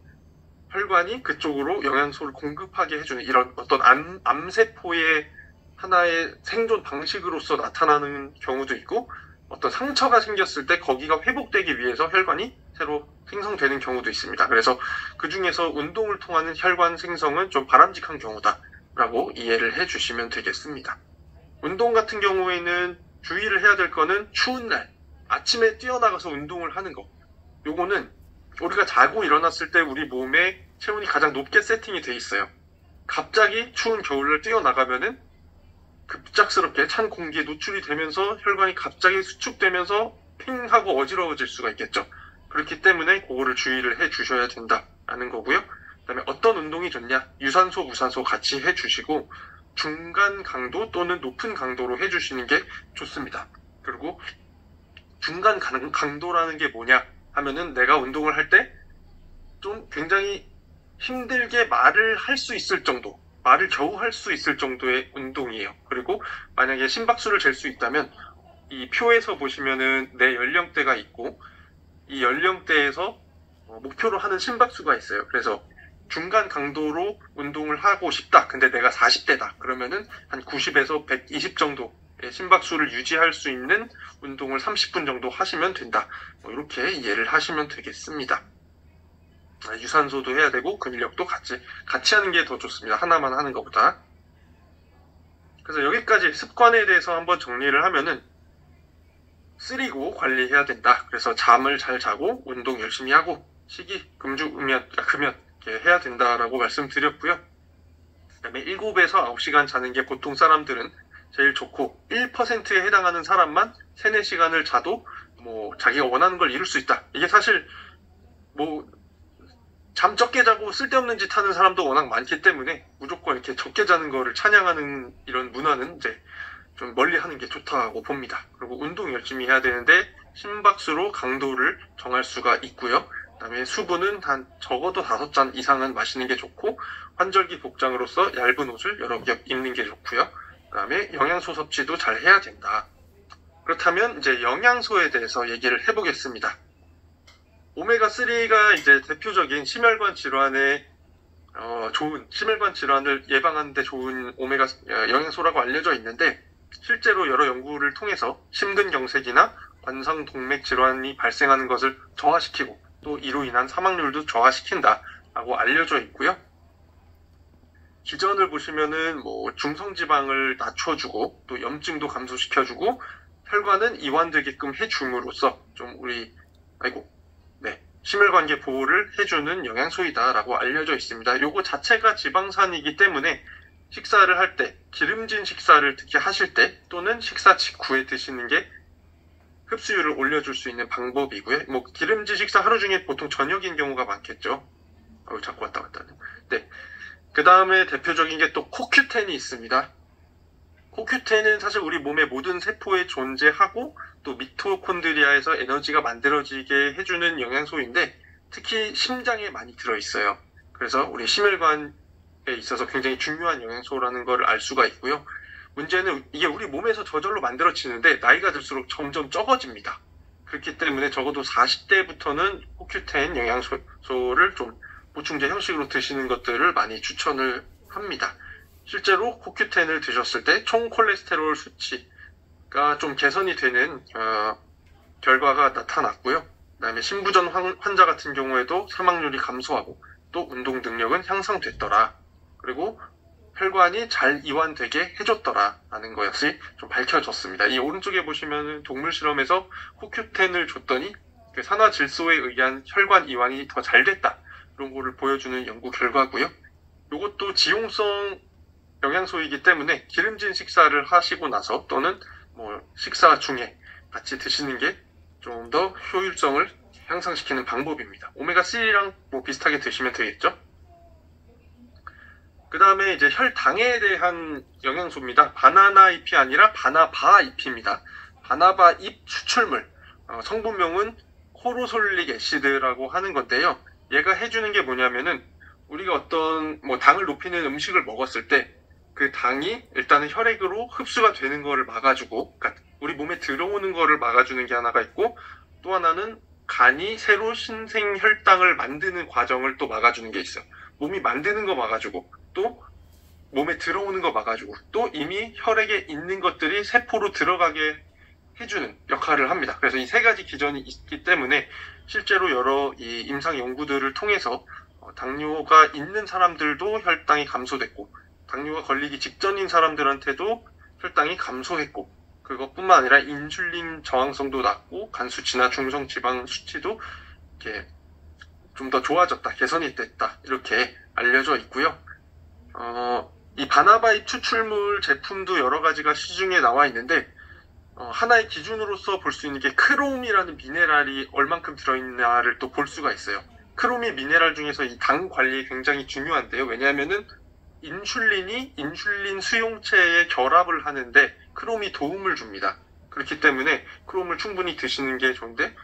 혈관이 그쪽으로 영양소를 공급하게 해주는 이런 어떤 암세포의 하나의 생존 방식으로서 나타나는 경우도 있고 어떤 상처가 생겼을 때 거기가 회복되기 위해서 혈관이 새로 생성되는 경우도 있습니다. 그래서 그 중에서 운동을 통하는 혈관 생성은 좀 바람직한 경우다라고 이해를 해주시면 되겠습니다. 운동 같은 경우에는 주의를 해야 될 거는 추운 날 아침에 뛰어나가서 운동을 하는 거. 요거는 우리가 자고 일어났을 때 우리 몸에 체온이 가장 높게 세팅이 돼 있어요. 갑자기 추운 겨울을 뛰어나가면은 급작스럽게 찬 공기에 노출이 되면서 혈관이 갑자기 수축되면서 핑 하고 어지러워질 수가 있겠죠. 그렇기 때문에 그거를 주의를 해 주셔야 된다라는 거고요. 그다음에 어떤 운동이 좋냐? 유산소, 무산소 같이 해 주시고 중간 강도 또는 높은 강도로 해 주시는 게 좋습니다. 그리고 중간 강도라는 게 뭐냐 하면은 내가 운동을 할 때 좀 굉장히 힘들게 말을 할 수 있을 정도, 말을 겨우 할 수 있을 정도의 운동이에요. 그리고 만약에 심박수를 잴 수 있다면 이 표에서 보시면은 내 연령대가 있고 이 연령대에서 목표로 하는 심박수가 있어요. 그래서 중간 강도로 운동을 하고 싶다. 근데 내가 40대다. 그러면은 한 90에서 120 정도 심박수를 유지할 수 있는 운동을 30분 정도 하시면 된다. 이렇게 이해를 하시면 되겠습니다. 유산소도 해야 되고 근력도 같이 하는 게 더 좋습니다. 하나만 하는 것보다. 그래서 여기까지 습관에 대해서 한번 정리를 하면은 쓰리고 관리해야 된다. 그래서 잠을 잘 자고 운동 열심히 하고 식이 금연 이렇게 해야 된다라고 말씀드렸고요. 그다음에 7에서 9시간 자는 게 보통 사람들은 제일 좋고 1%에 해당하는 사람만 3, 4시간을 자도 뭐 자기가 원하는 걸 이룰 수 있다. 이게 사실 뭐 잠 적게 자고 쓸데없는 짓 하는 사람도 워낙 많기 때문에 무조건 이렇게 적게 자는 거를 찬양하는 이런 문화는 이제 좀 멀리 하는 게 좋다고 봅니다. 그리고 운동 열심히 해야 되는데 심박수로 강도를 정할 수가 있고요. 그다음에 수분은 한 적어도 5잔 이상은 마시는 게 좋고 환절기 복장으로서 얇은 옷을 여러 겹 입는 게 좋고요. 그다음에 영양소 섭취도 잘 해야 된다. 그렇다면 이제 영양소에 대해서 얘기를 해보겠습니다. 오메가3가 이제 대표적인 심혈관 질환에 좋은 심혈관 질환을 예방하는 데 좋은 오메가 영양소라고 알려져 있는데 실제로 여러 연구를 통해서 심근경색이나 관상동맥 질환이 발생하는 것을 저하시키고 또 이로 인한 사망률도 저하시킨다라고 알려져 있고요. 기전을 보시면은 뭐 중성지방을 낮춰주고 또 염증도 감소시켜주고 혈관은 이완되게끔 해줌으로써 좀 심혈관계 보호를 해주는 영양소이다라고 알려져 있습니다. 요거 자체가 지방산이기 때문에 식사를 할 때, 기름진 식사를 특히 하실 때 또는 식사 직후에 드시는 게 흡수율을 올려줄 수 있는 방법이고요. 뭐 기름진 식사 하루 중에 보통 저녁인 경우가 많겠죠. 자꾸 왔다 갔다 하네. 네. 그 다음에 대표적인 게 또 코큐텐이 있습니다. 코큐텐은 사실 우리 몸의 모든 세포에 존재하고 또 미토콘드리아에서 에너지가 만들어지게 해주는 영양소인데 특히 심장에 많이 들어있어요. 그래서 우리 심혈관에 있어서 굉장히 중요한 영양소라는 걸 알 수가 있고요. 문제는 이게 우리 몸에서 저절로 만들어지는데 나이가 들수록 점점 적어집니다. 그렇기 때문에 적어도 40대부터는 코큐텐 영양소를 좀 보충제 형식으로 드시는 것들을 많이 추천을 합니다. 실제로 코큐텐을 드셨을 때 총 콜레스테롤 수치가 좀 개선이 되는 결과가 나타났고요. 그다음에 심부전 환자 같은 경우에도 사망률이 감소하고 또 운동 능력은 향상됐더라. 그리고 혈관이 잘 이완되게 해줬더라라는 것이 좀 밝혀졌습니다. 이 오른쪽에 보시면 동물 실험에서 코큐텐을 줬더니 그 산화질소에 의한 혈관 이완이 더 잘 됐다. 이런 거를 보여주는 연구 결과고요. 이것도 지용성 영양소이기 때문에 기름진 식사를 하시고 나서 또는 뭐 식사 중에 같이 드시는 게 좀 더 효율성을 향상시키는 방법입니다. 오메가3랑 뭐 비슷하게 드시면 되겠죠? 그 다음에 이제 혈당에 대한 영양소입니다. 바나나 잎이 아니라 바나바 잎입니다. 바나바 잎 추출물, 성분명은 코로솔릭 애시드라고 하는 건데요. 얘가 해주는 게 뭐냐면은 우리가 어떤 뭐 당을 높이는 음식을 먹었을 때 그 당이 일단은 혈액으로 흡수가 되는 거를 막아주고, 그러니까 우리 몸에 들어오는 거를 막아주는 게 하나가 있고, 또 하나는 간이 새로 신생 혈당을 만드는 과정을 또 막아주는 게 있어요. 몸이 만드는 거 막아주고, 또 몸에 들어오는 거 막아주고, 또 이미 혈액에 있는 것들이 세포로 들어가게 해주는 역할을 합니다. 그래서 이 세 가지 기전이 있기 때문에 실제로 여러 이 임상 연구들을 통해서 당뇨가 있는 사람들도 혈당이 감소됐고, 당뇨가 걸리기 직전인 사람들한테도 혈당이 감소했고, 그것뿐만 아니라 인슐린 저항성도 낮고 간 수치나 중성 지방 수치도 이렇게 좀 더 좋아졌다, 개선이 됐다, 이렇게 알려져 있고요. 이 바나바잎 추출물 제품도 여러 가지가 시중에 나와 있는데 하나의 기준으로서 볼 수 있는 게 크롬이라는 미네랄이 얼만큼 들어있나를 또 볼 수가 있어요. 크롬이 미네랄 중에서 이 당 관리 굉장히 중요한데요. 왜냐하면은 인슐린이 인슐린 수용체에 결합을 하는데 크롬이 도움을 줍니다. 그렇기 때문에 크롬을 충분히 드시는 게 좋은데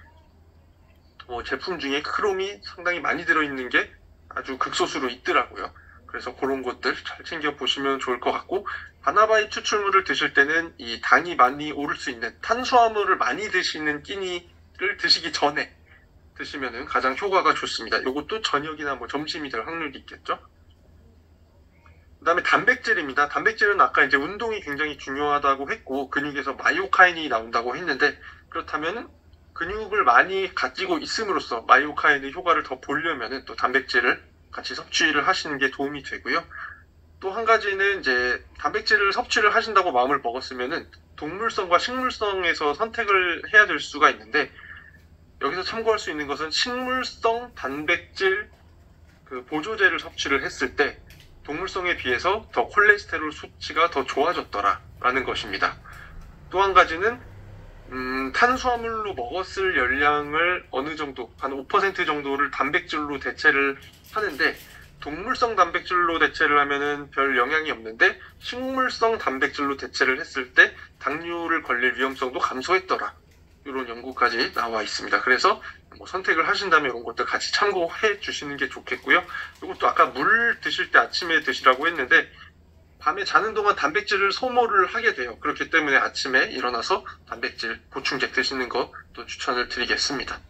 제품 중에 크롬이 상당히 많이 들어있는 게 아주 극소수로 있더라고요. 그래서 그런 것들 잘 챙겨 보시면 좋을 것 같고, 바나바잎 추출물을 드실 때는 이 당이 많이 오를 수 있는 탄수화물을 많이 드시는 끼니를 드시기 전에 드시면 가장 효과가 좋습니다. 이것도 저녁이나 뭐 점심이 될 확률이 있겠죠. 그 다음에 단백질입니다. 단백질은 아까 이제 운동이 굉장히 중요하다고 했고 근육에서 마이오카인이 나온다고 했는데, 그렇다면 근육을 많이 가지고 있음으로써 마이오카인의 효과를 더 보려면 또 단백질을 같이 섭취를 하시는 게 도움이 되고요. 또 한 가지는 이제 단백질을 섭취를 하신다고 마음을 먹었으면은 동물성과 식물성에서 선택을 해야 될 수가 있는데, 여기서 참고할 수 있는 것은 식물성 단백질 보조제를 섭취를 했을 때 동물성에 비해서 더 콜레스테롤 수치가 더 좋아졌더라. 라는 것입니다. 또 한 가지는 탄수화물로 먹었을 열량을 어느 정도, 한 5% 정도를 단백질로 대체를 하는데, 동물성 단백질로 대체를 하면은 별 영향이 없는데, 식물성 단백질로 대체를 했을 때 당뇨를 걸릴 위험성도 감소했더라. 이런 연구까지 나와 있습니다. 그래서 뭐 선택을 하신다면 이런 것들 같이 참고해 주시는 게 좋겠고요. 이것도 아까 물 드실 때 아침에 드시라고 했는데, 밤에 자는 동안 단백질을 소모를 하게 돼요. 그렇기 때문에 아침에 일어나서 단백질 보충제 드시는 것도 추천을 드리겠습니다.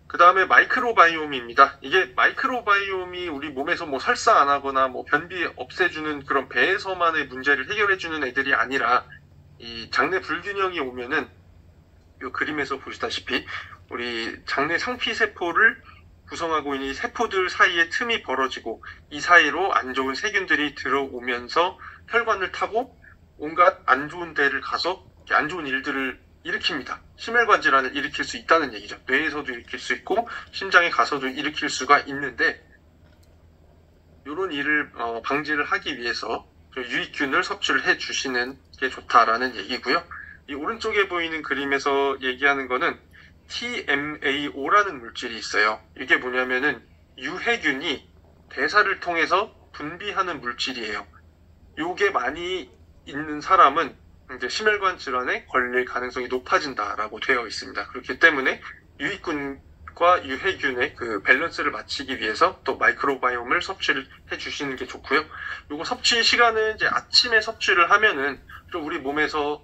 그 다음에 마이크로바이옴입니다. 이게 마이크로바이옴이 우리 몸에서 뭐 설사 안 하거나 뭐 변비 없애주는 그런 배에서만의 문제를 해결해주는 애들이 아니라, 이 장내 불균형이 오면은 이 그림에서 보시다시피 우리 장내 상피세포를 구성하고 있는 이 세포들 사이에 틈이 벌어지고, 이 사이로 안 좋은 세균들이 들어오면서 혈관을 타고 온갖 안 좋은 데를 가서 안 좋은 일들을 일으킵니다. 심혈관 질환을 일으킬 수 있다는 얘기죠. 뇌에서도 일으킬 수 있고 심장에 가서도 일으킬 수가 있는데, 이런 일을 방지를 하기 위해서 유익균을 섭취를 해주시는 게 좋다라는 얘기고요. 이 오른쪽에 보이는 그림에서 얘기하는 거는 TMAO라는 물질이 있어요. 이게 뭐냐면은 유해균이 대사를 통해서 분비하는 물질이에요. 요게 많이 있는 사람은 이제 심혈관 질환에 걸릴 가능성이 높아진다라고 되어 있습니다. 그렇기 때문에 유익균과 유해균의 그 밸런스를 맞추기 위해서 또 마이크로바이옴을 섭취를 해주시는 게 좋고요. 요거 섭취 시간은 이제 아침에 섭취를 하면은 좀 우리 몸에서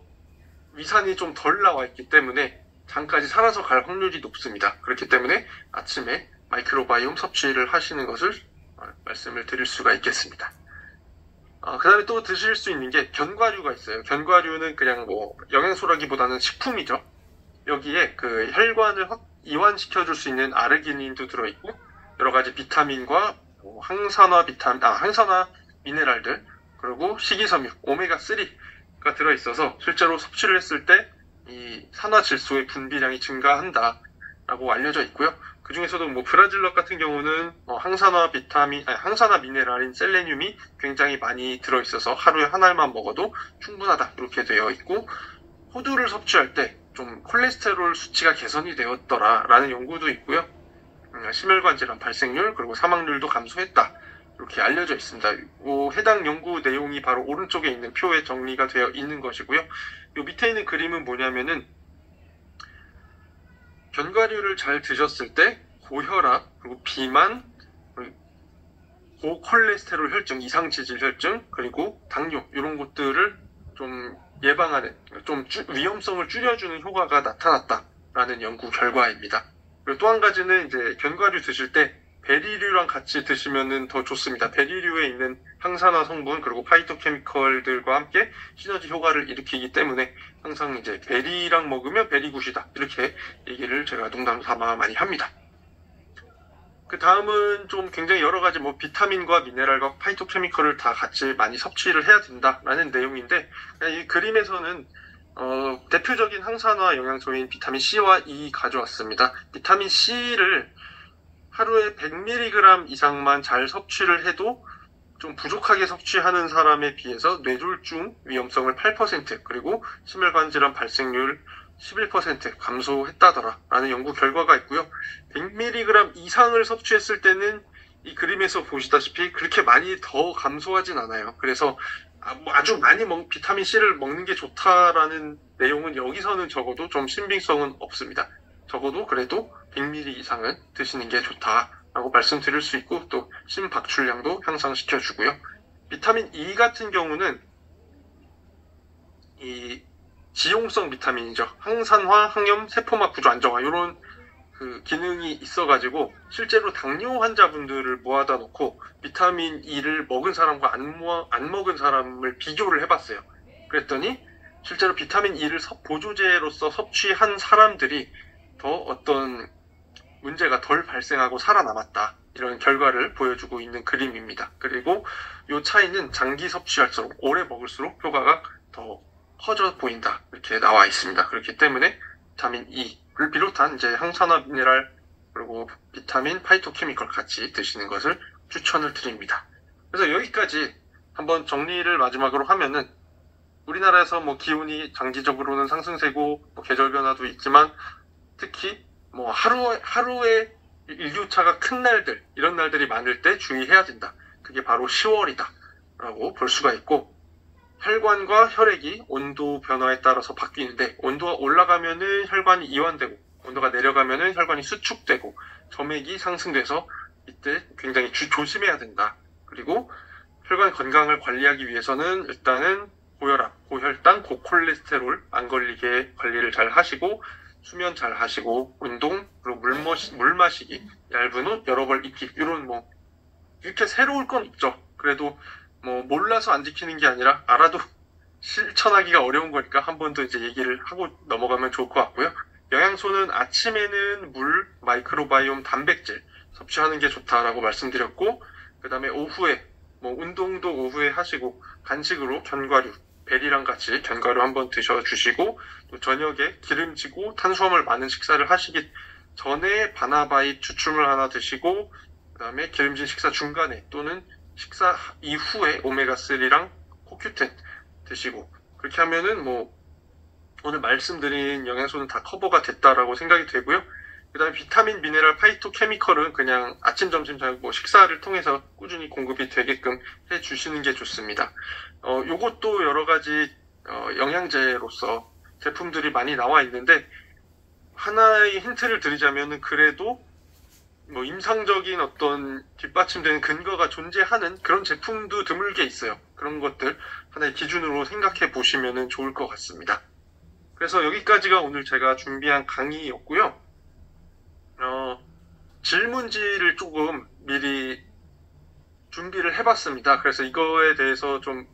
위산이 좀 덜 나와 있기 때문에 장까지 살아서 갈 확률이 높습니다. 그렇기 때문에 아침에 마이크로바이옴 섭취를 하시는 것을 말씀을 드릴 수가 있겠습니다. 그 다음에 또 드실 수 있는 게 견과류가 있어요. 견과류는 그냥 뭐 영양소라기보다는 식품이죠. 여기에 그 혈관을 이완시켜줄 수 있는 아르기닌도 들어있고, 여러 가지 비타민과 뭐 항산화 미네랄들, 그리고 식이섬유, 오메가3가 들어있어서 실제로 섭취를 했을 때 이 산화질소의 분비량이 증가한다라고 알려져 있고요. 그 중에서도 뭐 브라질넛 같은 경우는 항산화 미네랄인 셀레늄이 굉장히 많이 들어있어서 하루에 한 알만 먹어도 충분하다 이렇게 되어 있고, 호두를 섭취할 때 좀 콜레스테롤 수치가 개선이 되었더라라는 연구도 있고요. 심혈관 질환 발생률 그리고 사망률도 감소했다 이렇게 알려져 있습니다. 해당 연구 내용이 바로 오른쪽에 있는 표에 정리가 되어 있는 것이고요. 요 밑에 있는 그림은 뭐냐면은 견과류를 잘 드셨을 때 고혈압, 그리고 비만, 고콜레스테롤 혈증, 이상지질 혈증, 그리고 당뇨 이런 것들을 좀 예방하는, 좀 위험성을 줄여주는 효과가 나타났다라는 연구 결과입니다. 그리고 또 한 가지는 이제 견과류 드실 때 베리류랑 같이 드시면은 더 좋습니다. 베리류에 있는 항산화 성분 그리고 파이토케미컬들과 함께 시너지 효과를 일으키기 때문에 항상 이제 베리랑 먹으면 베리굿이다 이렇게 얘기를 제가 농담 삼아 많이 합니다. 그 다음은 좀 굉장히 여러 가지 뭐 비타민과 미네랄과 파이토케미컬을 다 같이 많이 섭취를 해야 된다라는 내용인데, 이 그림에서는 대표적인 항산화 영양소인 비타민 C와 E 가져왔습니다. 비타민 C를 하루에 100mg 이상만 잘 섭취를 해도 좀 부족하게 섭취하는 사람에 비해서 뇌졸중 위험성을 8%, 그리고 심혈관 질환 발생률 11% 감소했다더라라는 연구 결과가 있고요. 100mg 이상을 섭취했을 때는 이 그림에서 보시다시피 그렇게 많이 더 감소하진 않아요. 그래서 아주 많이 비타민 C를 먹는 게 좋다라는 내용은 여기서는 적어도 좀 신빙성은 없습니다. 적어도 그래도 100mg 이상은 드시는 게 좋다라고 말씀드릴 수 있고, 또 심박출량도 향상시켜주고요. 비타민 E 같은 경우는 이 지용성 비타민이죠. 항산화, 항염, 세포막 구조 안정화 이런 그 기능이 있어가지고 실제로 당뇨 환자분들을 모아다 놓고 비타민 E를 먹은 사람과 안 먹은 사람을 비교를 해봤어요. 그랬더니 실제로 비타민 E를 보조제로서 섭취한 사람들이 더 어떤 문제가 덜 발생하고 살아남았다, 이런 결과를 보여주고 있는 그림입니다. 그리고 이 차이는 장기 섭취할수록, 오래 먹을수록 효과가 더 커져 보인다 이렇게 나와 있습니다. 그렇기 때문에 비타민 E를 비롯한 이제 항산화 미네랄 그리고 비타민, 파이토케미컬 같이 드시는 것을 추천을 드립니다. 그래서 여기까지 한번 정리를 마지막으로 하면은, 우리나라에서 뭐 기온이 장기적으로는 상승세고 뭐 계절 변화도 있지만 특히 뭐 하루에 일교차가 큰 날들, 이런 날들이 많을 때 주의해야 된다. 그게 바로 10월이다 라고 볼 수가 있고, 혈관과 혈액이 온도 변화에 따라서 바뀌는데 온도가 올라가면은 혈관이 이완되고 온도가 내려가면은 혈관이 수축되고 점액이 상승돼서 이때 굉장히 조심해야 된다. 그리고 혈관 건강을 관리하기 위해서는 일단은 고혈압, 고혈당, 고콜레스테롤 안 걸리게 관리를 잘 하시고 수면 잘 하시고 운동, 그리고 물 마시기, 얇은 옷 여러 벌 입기, 이런 뭐 이렇게 새로울 건 없죠. 그래도 뭐 몰라서 안 지키는 게 아니라 알아도 실천하기가 어려운 거니까 한 번 더 이제 얘기를 하고 넘어가면 좋을 것 같고요. 영양소는 아침에는 물, 마이크로바이옴, 단백질 섭취하는 게 좋다라고 말씀드렸고, 그 다음에 오후에 뭐 운동도 오후에 하시고 간식으로 견과류, 베리랑 같이 견과류 한번 드셔주시고, 또 저녁에 기름지고 탄수화물 많은 식사를 하시기 전에 바나바잎 추출물 하나 드시고, 그 다음에 기름진 식사 중간에 또는 식사 이후에 오메가3랑 코큐텐 드시고, 그렇게 하면은 뭐 오늘 말씀드린 영양소는 다 커버가 됐다라고 생각이 되고요. 그 다음에 비타민, 미네랄, 파이토케미컬은 그냥 아침, 점심, 저녁 뭐 식사를 통해서 꾸준히 공급이 되게끔 해주시는 게 좋습니다. 요것도 여러 가지 영양제로서 제품들이 많이 나와 있는데, 하나의 힌트를 드리자면은 그래도 뭐 임상적인 어떤 뒷받침되는 근거가 존재하는 그런 제품도 드물게 있어요. 그런 것들 하나의 기준으로 생각해 보시면 좋을 것 같습니다. 그래서 여기까지가 오늘 제가 준비한 강의였고요. 질문지를 조금 미리 준비를 해봤습니다. 그래서 이거에 대해서 좀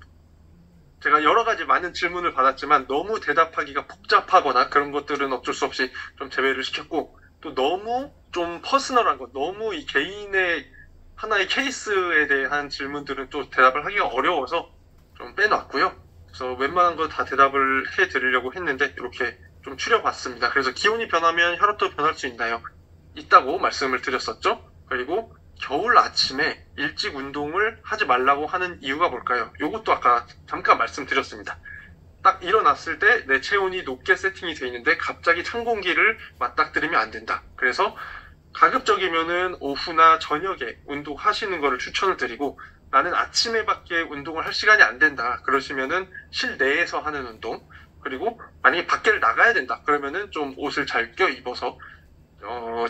제가 여러 가지 많은 질문을 받았지만 너무 대답하기가 복잡하거나 그런 것들은 어쩔 수 없이 좀 제외를 시켰고, 또 너무 좀 퍼스널한 것, 너무 이 개인의 하나의 케이스에 대한 질문들은 또 대답을 하기가 어려워서 좀 빼놨고요. 그래서 웬만한 거 다 대답을 해드리려고 했는데 이렇게 좀 추려봤습니다. 그래서 기온이 변하면 혈압도 변할 수 있다고 말씀을 드렸었죠. 그리고 겨울 아침에 일찍 운동을 하지 말라고 하는 이유가 뭘까요? 이것도 아까 잠깐 말씀드렸습니다. 딱 일어났을 때 내 체온이 높게 세팅이 돼 있는데 갑자기 찬 공기를 맞닥뜨리면 안 된다. 그래서 가급적이면은 오후나 저녁에 운동하시는 거를 추천을 드리고, 나는 아침에밖에 운동을 할 시간이 안 된다 그러시면은 실내에서 하는 운동, 그리고 만약에 밖에 나가야 된다 그러면은 좀 옷을 잘 껴입어서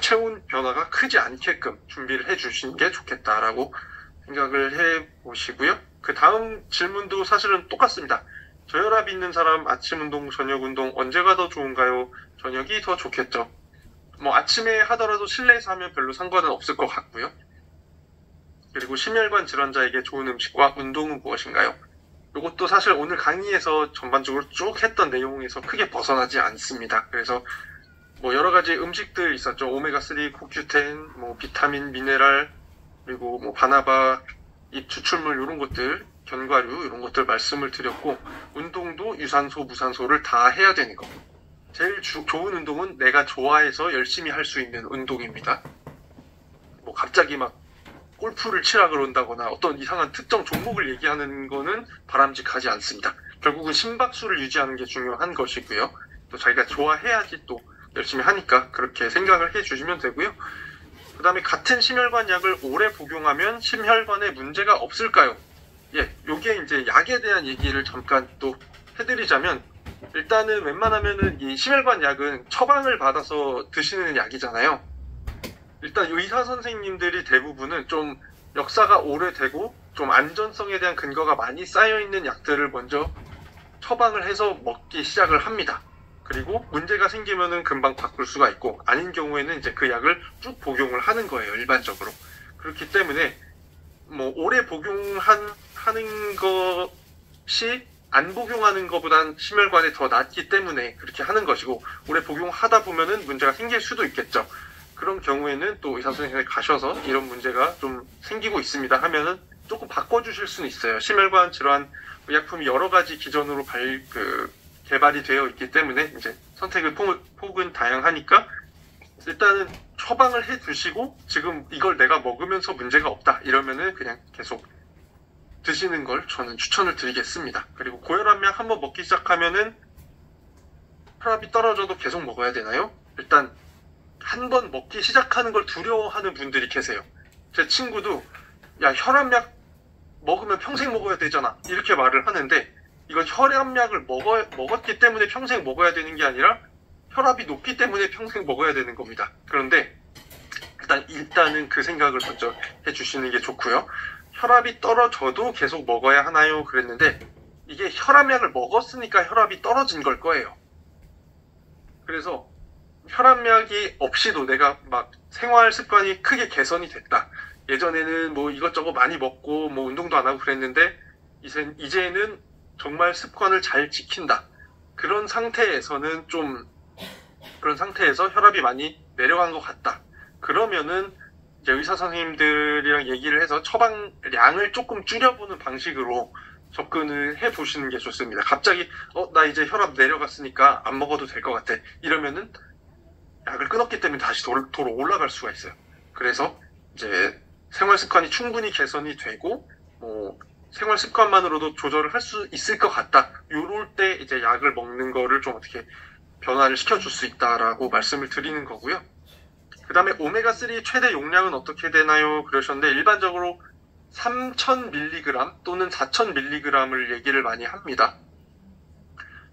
체온 변화가 크지 않게끔 준비를 해주시는 게 좋겠다라고 생각을 해보시고요. 그 다음 질문도 사실은 똑같습니다. 저혈압 있는 사람 아침 운동, 저녁 운동 언제가 더 좋은가요? 저녁이 더 좋겠죠. 뭐 아침에 하더라도 실내에서 하면 별로 상관은 없을 것 같고요. 그리고 심혈관 질환자에게 좋은 음식과 운동은 무엇인가요? 이것도 사실 오늘 강의에서 전반적으로 쭉 했던 내용에서 크게 벗어나지 않습니다. 그래서 뭐 여러 가지 음식들 있었죠. 오메가3, 코큐텐, 뭐 비타민, 미네랄, 그리고 뭐 바나바, 잎 추출물 이런 것들, 견과류 이런 것들 말씀을 드렸고, 운동도 유산소, 무산소를 다 해야 되는 거. 제일 좋은 운동은 내가 좋아해서 열심히 할 수 있는 운동입니다. 뭐 갑자기 막 골프를 치라 그런다거나 어떤 이상한 특정 종목을 얘기하는 거는 바람직하지 않습니다. 결국은 심박수를 유지하는 게 중요한 것이고요. 또 자기가 좋아해야지 또 열심히 하니까 그렇게 생각을 해주시면 되고요. 그 다음에 같은 심혈관 약을 오래 복용하면 심혈관에 문제가 없을까요? 예, 요게 이제 약에 대한 얘기를 잠깐 또 해드리자면, 일단은 웬만하면은 이 심혈관 약은 처방을 받아서 드시는 약이잖아요. 일단 의사 선생님들이 대부분은 좀 역사가 오래되고 좀 안전성에 대한 근거가 많이 쌓여있는 약들을 먼저 처방을 해서 먹기 시작을 합니다. 그리고 문제가 생기면은 금방 바꿀 수가 있고, 아닌 경우에는 이제 그 약을 쭉 복용을 하는 거예요, 일반적으로. 그렇기 때문에 뭐 오래 복용하는 것이 안 복용하는 것보단 심혈관에 더 낫기 때문에 그렇게 하는 것이고, 오래 복용하다 보면은 문제가 생길 수도 있겠죠. 그런 경우에는 또 의사 선생님에 가셔서 이런 문제가 좀 생기고 있습니다 하면은 조금 바꿔주실 수는 있어요. 심혈관 질환 의약품이 여러 가지 기전으로 개발이 되어 있기 때문에 이제 선택의 폭은 다양하니까, 일단은 처방을 해 두시고 지금 이걸 내가 먹으면서 문제가 없다 이러면은 그냥 계속 드시는 걸 저는 추천을 드리겠습니다. 그리고 고혈압약 한번 먹기 시작하면은 혈압이 떨어져도 계속 먹어야 되나요? 일단 한 번 먹기 시작하는 걸 두려워하는 분들이 계세요. 제 친구도 야, 혈압약 먹으면 평생 먹어야 되잖아, 이렇게 말을 하는데, 이건 혈압약을 먹었기 때문에 평생 먹어야 되는 게 아니라 혈압이 높기 때문에 평생 먹어야 되는 겁니다. 그런데 일단은 그 생각을 먼저 해주시는 게 좋고요. 혈압이 떨어져도 계속 먹어야 하나요? 그랬는데, 이게 혈압약을 먹었으니까 혈압이 떨어진 걸 거예요. 그래서 혈압약이 없이도 내가 막 생활 습관이 크게 개선이 됐다. 예전에는 뭐 이것저것 많이 먹고 뭐 운동도 안 하고 그랬는데 이제는 정말 습관을 잘 지킨다. 그런 상태에서 혈압이 많이 내려간 것 같다. 그러면은 이제 의사 선생님들이랑 얘기를 해서 처방량을 조금 줄여보는 방식으로 접근을 해보시는 게 좋습니다. 갑자기 나 이제 혈압 내려갔으니까 안 먹어도 될 것 같아, 이러면은 약을 끊었기 때문에 다시 도로 올라갈 수가 있어요. 그래서 이제 생활 습관이 충분히 개선이 되고 뭐 생활 습관만으로도 조절을 할 수 있을 것 같다. 요럴 때 이제 약을 먹는 거를 좀 어떻게 변화를 시켜줄 수 있다라고 말씀을 드리는 거고요. 그 다음에 오메가3 최대 용량은 어떻게 되나요? 그러셨는데, 일반적으로 3000mg 또는 4000mg을 얘기를 많이 합니다.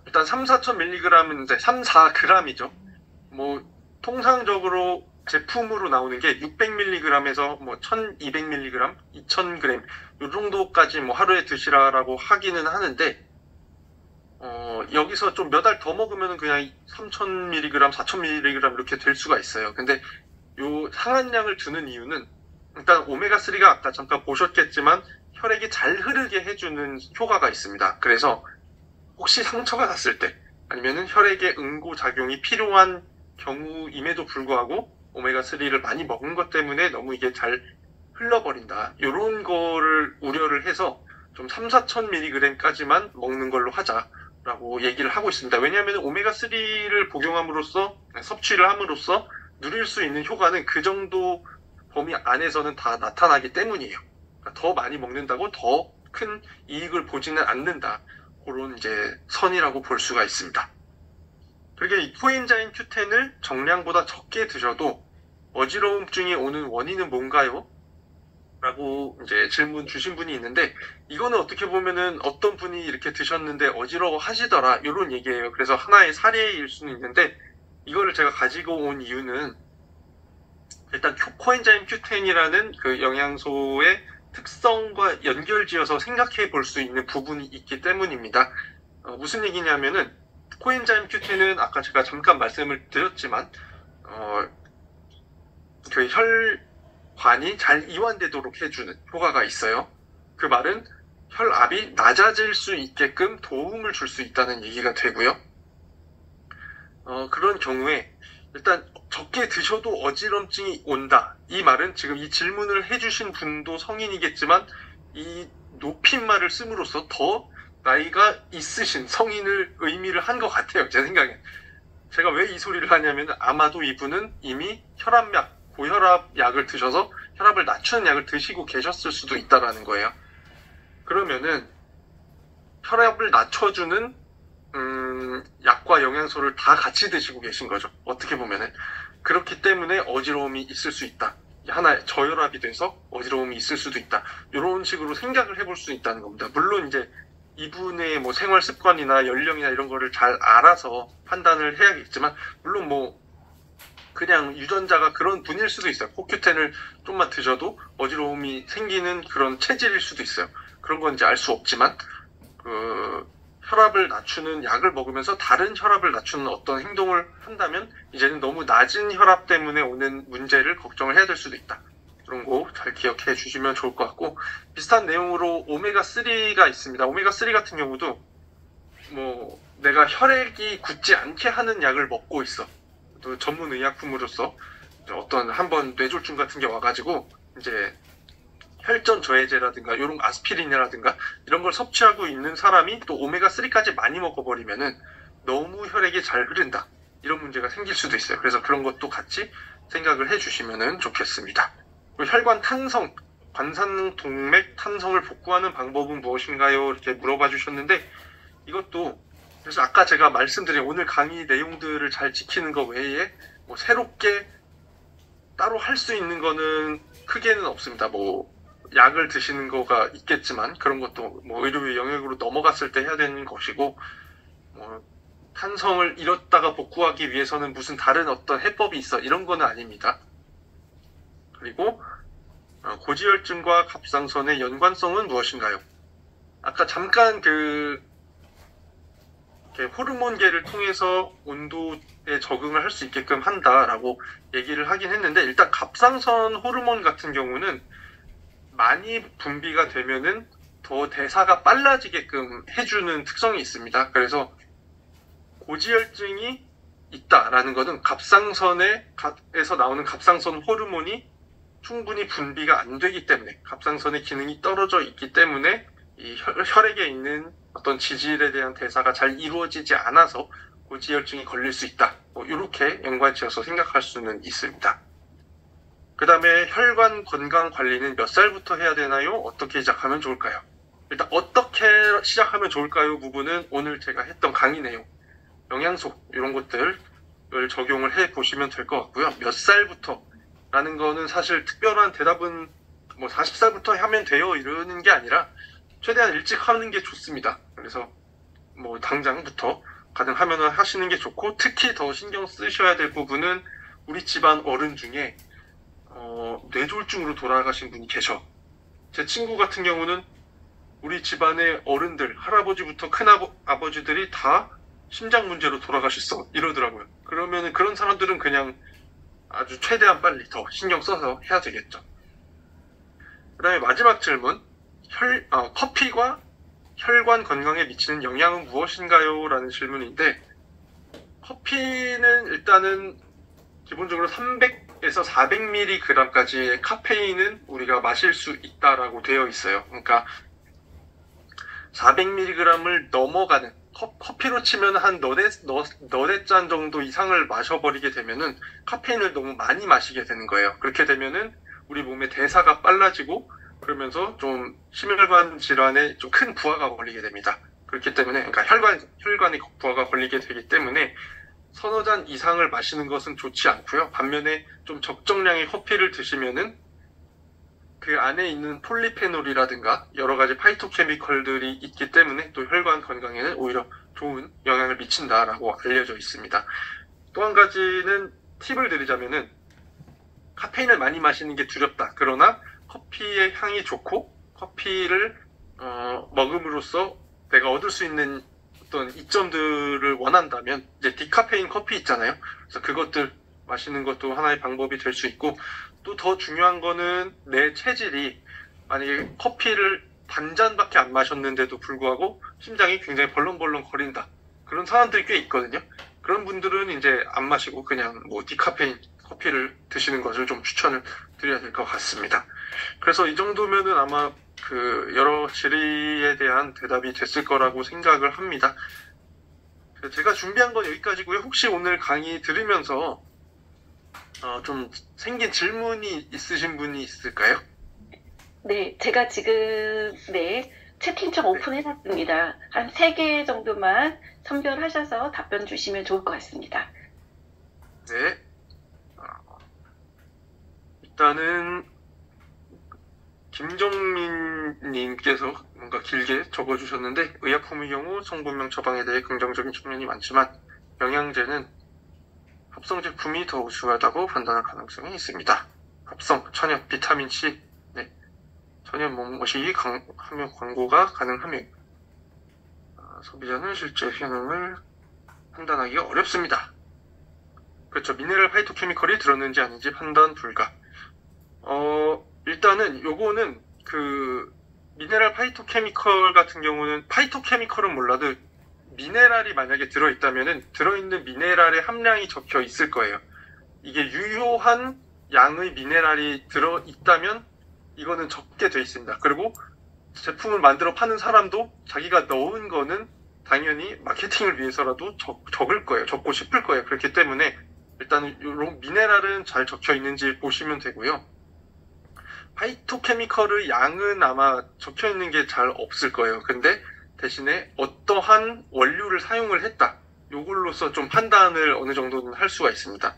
일단 3-4000mg은 이제 3-4g이죠. 뭐 통상적으로 제품으로 나오는 게 600mg에서 뭐 1200mg, 2000g 이 정도까지 뭐 하루에 드시라라고 하기는 하는데, 여기서 좀 몇 알 더 먹으면 그냥 3000mg, 4000mg 이렇게 될 수가 있어요. 근데 요 상한량을 두는 이유는, 일단 오메가3가 아까 잠깐 보셨겠지만 혈액이 잘 흐르게 해주는 효과가 있습니다. 그래서 혹시 상처가 났을 때 아니면은 혈액의 응고작용이 필요한 경우임에도 불구하고 오메가3를 많이 먹은 것 때문에 너무 이게 잘 흘러버린다, 이런 거를 우려를 해서 좀 3-4,000mg까지만 먹는 걸로 하자라고 얘기를 하고 있습니다. 왜냐하면 오메가3를 복용함으로써, 섭취를 함으로써 누릴 수 있는 효과는 그 정도 범위 안에서는 다 나타나기 때문이에요. 그러니까 더 많이 먹는다고 더 큰 이익을 보지는 않는다, 그런 이제 선이라고 볼 수가 있습니다. 그리고 이 코엔자임 Q10을 정량보다 적게 드셔도 어지러움증이 오는 원인은 뭔가요? 라고 이제 질문 주신 분이 있는데, 이거는 어떻게 보면은 어떤 분이 이렇게 드셨는데 어지러워 하시더라, 이런 얘기예요. 그래서 하나의 사례일 수는 있는데, 이거를 제가 가지고 온 이유는 일단 코엔자임 Q10이라는 그 영양소의 특성과 연결지어서 생각해 볼 수 있는 부분이 있기 때문입니다. 무슨 얘기냐면은, 코엔자임 Q10은 아까 제가 잠깐 말씀을 드렸지만 그 혈관이 잘 이완되도록 해주는 효과가 있어요. 그 말은 혈압이 낮아질 수 있게끔 도움을 줄 수 있다는 얘기가 되고요. 그런 경우에 일단 적게 드셔도 어지럼증이 온다, 이 말은 지금 이 질문을 해주신 분도 성인이겠지만 이 높임말을 씀으로써 더 나이가 있으신 성인을 의미를 한 것 같아요, 제 생각엔. 제가 왜 이 소리를 하냐면, 아마도 이분은 이미 고혈압 약을 드셔서 혈압을 낮추는 약을 드시고 계셨을 수도 있다라는 거예요. 그러면은 혈압을 낮춰주는 약과 영양소를 다 같이 드시고 계신 거죠, 어떻게 보면은. 그렇기 때문에 어지러움이 있을 수 있다, 하나의 저혈압이 돼서 어지러움이 있을 수도 있다, 이런 식으로 생각을 해볼 수 있다는 겁니다. 물론 이제 이분의 뭐 생활 습관이나 연령이나 이런 거를 잘 알아서 판단을 해야겠지만, 물론 뭐 그냥 유전자가 그런 분일 수도 있어요. 코큐텐을 좀만 드셔도 어지러움이 생기는 그런 체질일 수도 있어요. 그런 건 이제 알 수 없지만, 혈압을 낮추는 약을 먹으면서 다른 혈압을 낮추는 어떤 행동을 한다면 이제는 너무 낮은 혈압 때문에 오는 문제를 걱정을 해야 될 수도 있다. 그런 거 잘 기억해 주시면 좋을 것 같고, 비슷한 내용으로 오메가3가 있습니다. 오메가3 같은 경우도 뭐 내가 혈액이 굳지 않게 하는 약을 먹고 있어, 또 전문 의약품으로서 어떤 한번 뇌졸중 같은 게 와가지고 이제 혈전 저해제라든가 이런 아스피린이라든가 이런 걸 섭취하고 있는 사람이 또 오메가3까지 많이 먹어버리면은 너무 혈액이 잘 흐른다, 이런 문제가 생길 수도 있어요. 그래서 그런 것도 같이 생각을 해주시면 좋겠습니다. 혈관 탄성, 관상동맥 탄성을 복구하는 방법은 무엇인가요? 이렇게 물어봐 주셨는데, 이것도 그래서 아까 제가 말씀드린 오늘 강의 내용들을 잘 지키는 것 외에 뭐 새롭게 따로 할 수 있는 거는 크게는 없습니다. 뭐 약을 드시는 거가 있겠지만 그런 것도 뭐 의료의 영역으로 넘어갔을 때 해야 되는 것이고, 뭐 탄성을 잃었다가 복구하기 위해서는 무슨 다른 어떤 해법이 있어 이런 거는 아닙니다. 그리고 고지혈증과 갑상선의 연관성은 무엇인가요? 아까 잠깐 호르몬계를 통해서 온도에 적응을 할 수 있게끔 한다라고 얘기를 하긴 했는데, 일단 갑상선 호르몬 같은 경우는 많이 분비가 되면은 더 대사가 빨라지게끔 해주는 특성이 있습니다. 그래서 고지혈증이 있다라는 것은 갑상선에서 나오는 갑상선 호르몬이 충분히 분비가 안 되기 때문에, 갑상선의 기능이 떨어져 있기 때문에 이 혈액에 있는 어떤 지질에 대한 대사가 잘 이루어지지 않아서 고지혈증이 걸릴 수 있다. 뭐 이렇게 연관지어서 생각할 수는 있습니다. 그 다음에 혈관 건강 관리는 몇 살부터 해야 되나요? 어떻게 시작하면 좋을까요? 일단 어떻게 시작하면 좋을까요? 부분은 오늘 제가 했던 강의 내용, 영양소 이런 것들을 적용을 해 보시면 될 것 같고요. 몇 살부터 라는 거는 사실 특별한 대답은 뭐 40살부터 하면 돼요 이러는 게 아니라 최대한 일찍 하는 게 좋습니다. 그래서 뭐 당장부터 가능하면 하시는 게 좋고, 특히 더 신경 쓰셔야 될 부분은 우리 집안 어른 중에 뇌졸중으로 돌아가신 분이 계셔. 제 친구 같은 경우는 우리 집안의 어른들, 할아버지부터 큰아버지들이 다 심장 문제로 돌아가셨어 이러더라고요. 그러면 그런 사람들은 그냥 아주 최대한 빨리 더 신경 써서 해야 되겠죠. 그 다음에 마지막 질문, 커피가 혈관 건강에 미치는 영향은 무엇인가요? 라는 질문인데, 커피는 일단은 기본적으로 300에서 400mg까지의 카페인은 우리가 마실 수 있다라고 되어 있어요. 그러니까 400mg을 넘어가는, 커피로 치면 한 너댓 잔 정도 이상을 마셔버리게 되면은 카페인을 너무 많이 마시게 되는 거예요. 그렇게 되면은 우리 몸의 대사가 빨라지고, 그러면서 좀 심혈관 질환에 좀 큰 부하가 걸리게 됩니다. 그렇기 때문에, 그러니까 혈관에 부하가 걸리게 되기 때문에 서너 잔 이상을 마시는 것은 좋지 않고요. 반면에 좀 적정량의 커피를 드시면은 그 안에 있는 폴리페놀이라든가 여러 가지 파이토케미컬들이 있기 때문에 또 혈관 건강에는 오히려 좋은 영향을 미친다라고 알려져 있습니다. 또 한 가지는 팁을 드리자면은, 카페인을 많이 마시는 게 두렵다. 그러나 커피의 향이 좋고 커피를 먹음으로써 내가 얻을 수 있는 어떤 이점들을 원한다면 이제 디카페인 커피 있잖아요. 그래서 그것들 마시는 것도 하나의 방법이 될 수 있고, 또 더 중요한 거는 내 체질이 만약에 커피를 반잔밖에 안 마셨는데도 불구하고 심장이 굉장히 벌렁벌렁 거린다, 그런 사람들이 꽤 있거든요. 그런 분들은 이제 안 마시고 그냥 뭐 디카페인 커피를 드시는 것을 좀 추천을 드려야 될 것 같습니다. 그래서 이 정도면은 아마 여러 질의에 대한 대답이 됐을 거라고 생각을 합니다. 제가 준비한 건 여기까지고요. 혹시 오늘 강의 들으면서 좀 생긴 질문이 있으신 분이 있을까요? 네, 제가 지금 채팅창 오픈해놨습니다. 한 3개 정도만 선별하셔서 답변 주시면 좋을 것 같습니다. 네. 일단은 김정민님께서 뭔가 길게 적어주셨는데, 의약품의 경우 성분명 처방에 대해 긍정적인 측면이 많지만 영양제는 합성 제품이 더 우수하다고 판단할 가능성이 있습니다. 합성, 천연, 비타민C, 천연 무엇이 하며 광고가 가능하며 소비자는 실제 효능을 판단하기가 어렵습니다. 그렇죠. 미네랄 파이토케미컬이 들었는지 아닌지 판단 불가. 일단은 요거는 미네랄 파이토케미컬 같은 경우는, 파이토케미컬은 몰라도 미네랄이 만약에 들어있다면은 들어있는 미네랄의 함량이 적혀 있을 거예요. 이게 유효한 양의 미네랄이 들어있다면 이거는 적게 돼 있습니다. 그리고 제품을 만들어 파는 사람도 자기가 넣은 거는 당연히 마케팅을 위해서라도 적을 거예요. 적고 싶을 거예요. 그렇기 때문에 일단은 이런 미네랄은 잘 적혀 있는지 보시면 되고요. 파이토케미컬의 양은 아마 적혀 있는 게 잘 없을 거예요. 근데 대신에 어떠한 원료를 사용을 했다. 요걸로서 좀 판단을 어느 정도는 할 수가 있습니다.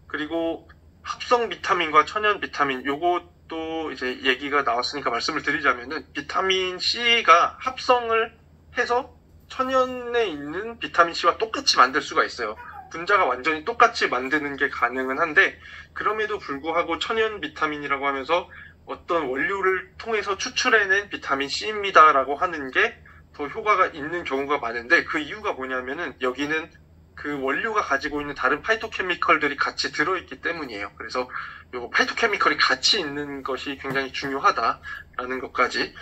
그리고 합성 비타민과 천연 비타민, 요것도 이제 얘기가 나왔으니까 말씀을 드리자면은 비타민 C가 합성을 해서 천연에 있는 비타민 C와 똑같이 만들 수가 있어요. 분자가 완전히 똑같이 만드는 게 가능은 한데, 그럼에도 불구하고 천연 비타민이라고 하면서 어떤 원료를 통해서 추출해낸 비타민 C입니다라고 하는 게 더 효과가 있는 경우가 많은데, 그 이유가 뭐냐면은 여기는 그 원료가 가지고 있는 다른 파이토케미컬들이 같이 들어있기 때문이에요. 그래서 요 파이토케미컬이 같이 있는 것이 굉장히 중요하다라는 것까지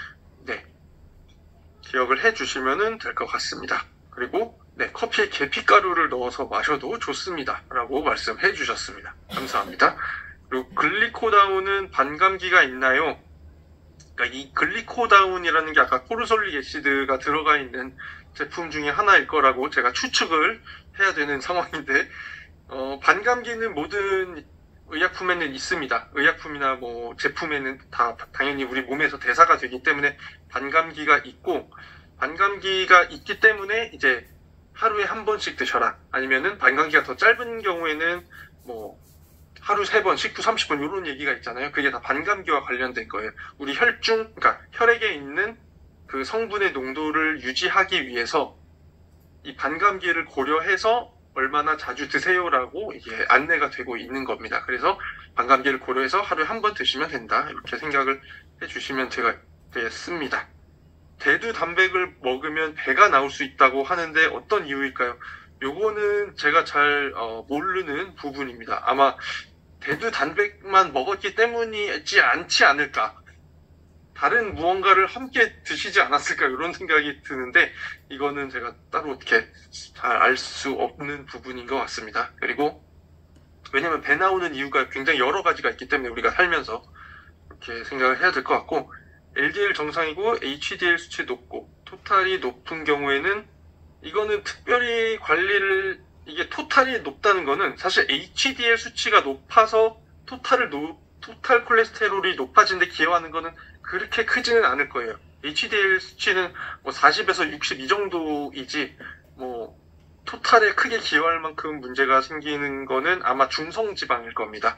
네, 기억을 해주시면 될 것 같습니다. 그리고 네, 커피에 계피가루를 넣어서 마셔도 좋습니다 라고 말씀해 주셨습니다. 감사합니다. 그리고 글리코다운은 반감기가 있나요? 그러니까 이 글리코다운이라는 게 아까 코르솔릭 애시드가 들어가 있는 제품 중에 하나일 거라고 제가 추측을 해야 되는 상황인데, 반감기는 모든 의약품에는 있습니다. 의약품이나 뭐 제품에는 다 당연히 우리 몸에서 대사가 되기 때문에 반감기가 있고, 반감기가 있기 때문에 이제 하루에 한 번씩 드셔라. 아니면은 반감기가 더 짧은 경우에는 뭐 하루 3번, 식후 30분 이런 얘기가 있잖아요. 그게 다 반감기와 관련된 거예요. 우리 혈중, 그러니까 혈액에 있는 그 성분의 농도를 유지하기 위해서 이 반감기를 고려해서 얼마나 자주 드세요라고 이게 안내가 되고 있는 겁니다. 그래서 반감기를 고려해서 하루에 한 번 드시면 된다. 이렇게 생각을 해주시면 되겠습니다. 대두 단백을 먹으면 배가 나올 수 있다고 하는데 어떤 이유일까요? 요거는 제가 잘 모르는 부분입니다. 아마 대두 단백만 먹었기 때문이지 않지 않을까. 다른 무언가를 함께 드시지 않았을까 이런 생각이 드는데, 이거는 제가 따로 어떻게 잘 알 수 없는 부분인 것 같습니다. 그리고 왜냐면 배 나오는 이유가 굉장히 여러 가지가 있기 때문에 우리가 살면서 이렇게 생각을 해야 될 것 같고, LDL 정상이고 HDL 수치 높고 토탈이 높은 경우에는 이거는 특별히 관리를, 이게 토탈이 높다는 거는 사실 HDL 수치가 높아서 토탈 콜레스테롤이 높아진 데 기여하는 거는 그렇게 크지는 않을 거예요. HDL 수치는 뭐 40에서 60 이 정도이지 뭐 토탈에 크게 기여할 만큼 문제가 생기는 거는 아마 중성지방일 겁니다.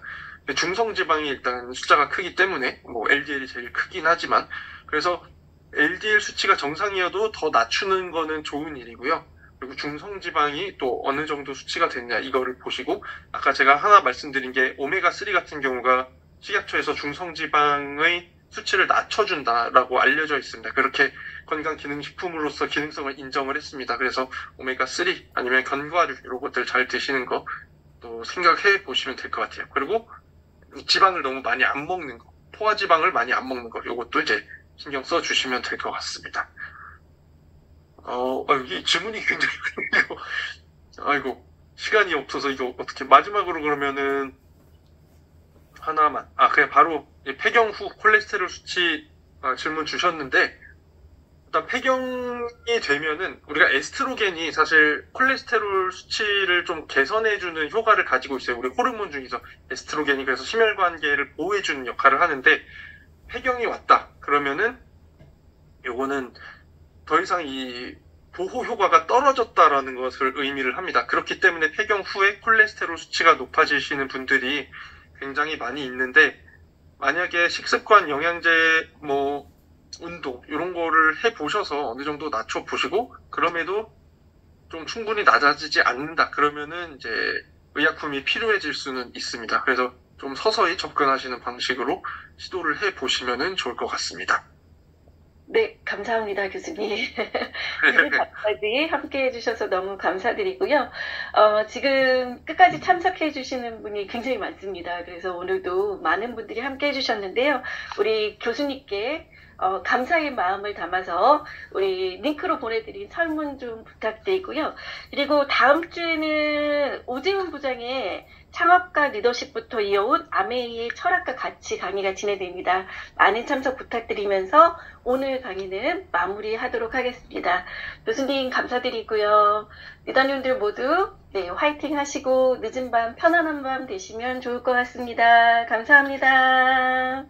중성지방이 일단 숫자가 크기 때문에 뭐 LDL이 제일 크긴 하지만, 그래서 LDL 수치가 정상이어도 더 낮추는 거는 좋은 일이고요. 그리고 중성지방이 또 어느 정도 수치가 됐냐 이거를 보시고, 아까 제가 하나 말씀드린 게 오메가3 같은 경우가 식약처에서 중성지방의 수치를 낮춰준다라고 알려져 있습니다. 그렇게 건강기능식품으로서 기능성을 인정을 했습니다. 그래서 오메가3 아니면 견과류 이런 것들 잘 드시는 거 또 생각해 보시면 될 것 같아요. 그리고 지방을 너무 많이 안 먹는 거, 포화지방을 많이 안 먹는 거, 이것도 이제 신경 써 주시면 될 것 같습니다. 이 질문이 굉장히 많네요. 아이고, 시간이 없어서 이거 어떻게, 마지막으로 그러면은 하나만, 그냥 바로 폐경 후 콜레스테롤 수치 질문 주셨는데, 일단 폐경이 되면은 우리가 에스트로겐이 사실 콜레스테롤 수치를 좀 개선해주는 효과를 가지고 있어요. 우리 호르몬 중에서 에스트로겐이, 그래서 심혈관계를 보호해주는 역할을 하는데, 폐경이 왔다 그러면은 요거는 더 이상 이 보호 효과가 떨어졌다라는 것을 의미를 합니다. 그렇기 때문에 폐경 후에 콜레스테롤 수치가 높아지시는 분들이 굉장히 많이 있는데, 만약에 식습관, 영양제, 뭐 운동 이런 거를 해보셔서 어느 정도 낮춰보시고 그럼에도 좀 충분히 낮아지지 않는다 그러면은 이제 의약품이 필요해질 수는 있습니다. 그래서 좀 서서히 접근하시는 방식으로 시도를 해보시면 좋을 것 같습니다. 네, 감사합니다, 교수님. 여기까지 함께 해주셔서 너무 감사드리고요. 지금 끝까지 참석해주시는 분이 굉장히 많습니다. 그래서 오늘도 많은 분들이 함께 해주셨는데요. 우리 교수님께 감사의 마음을 담아서 우리 링크로 보내드린 설문 좀 부탁드리고요. 그리고 다음 주에는 오재훈 부장의 창업과 리더십부터 이어온 아메이의 철학과 가치 강의가 진행됩니다. 많은 참석 부탁드리면서 오늘 강의는 마무리하도록 하겠습니다. 교수님 감사드리고요. 리더님들 모두 화이팅 하시고 늦은 밤 편안한 밤 되시면 좋을 것 같습니다. 감사합니다.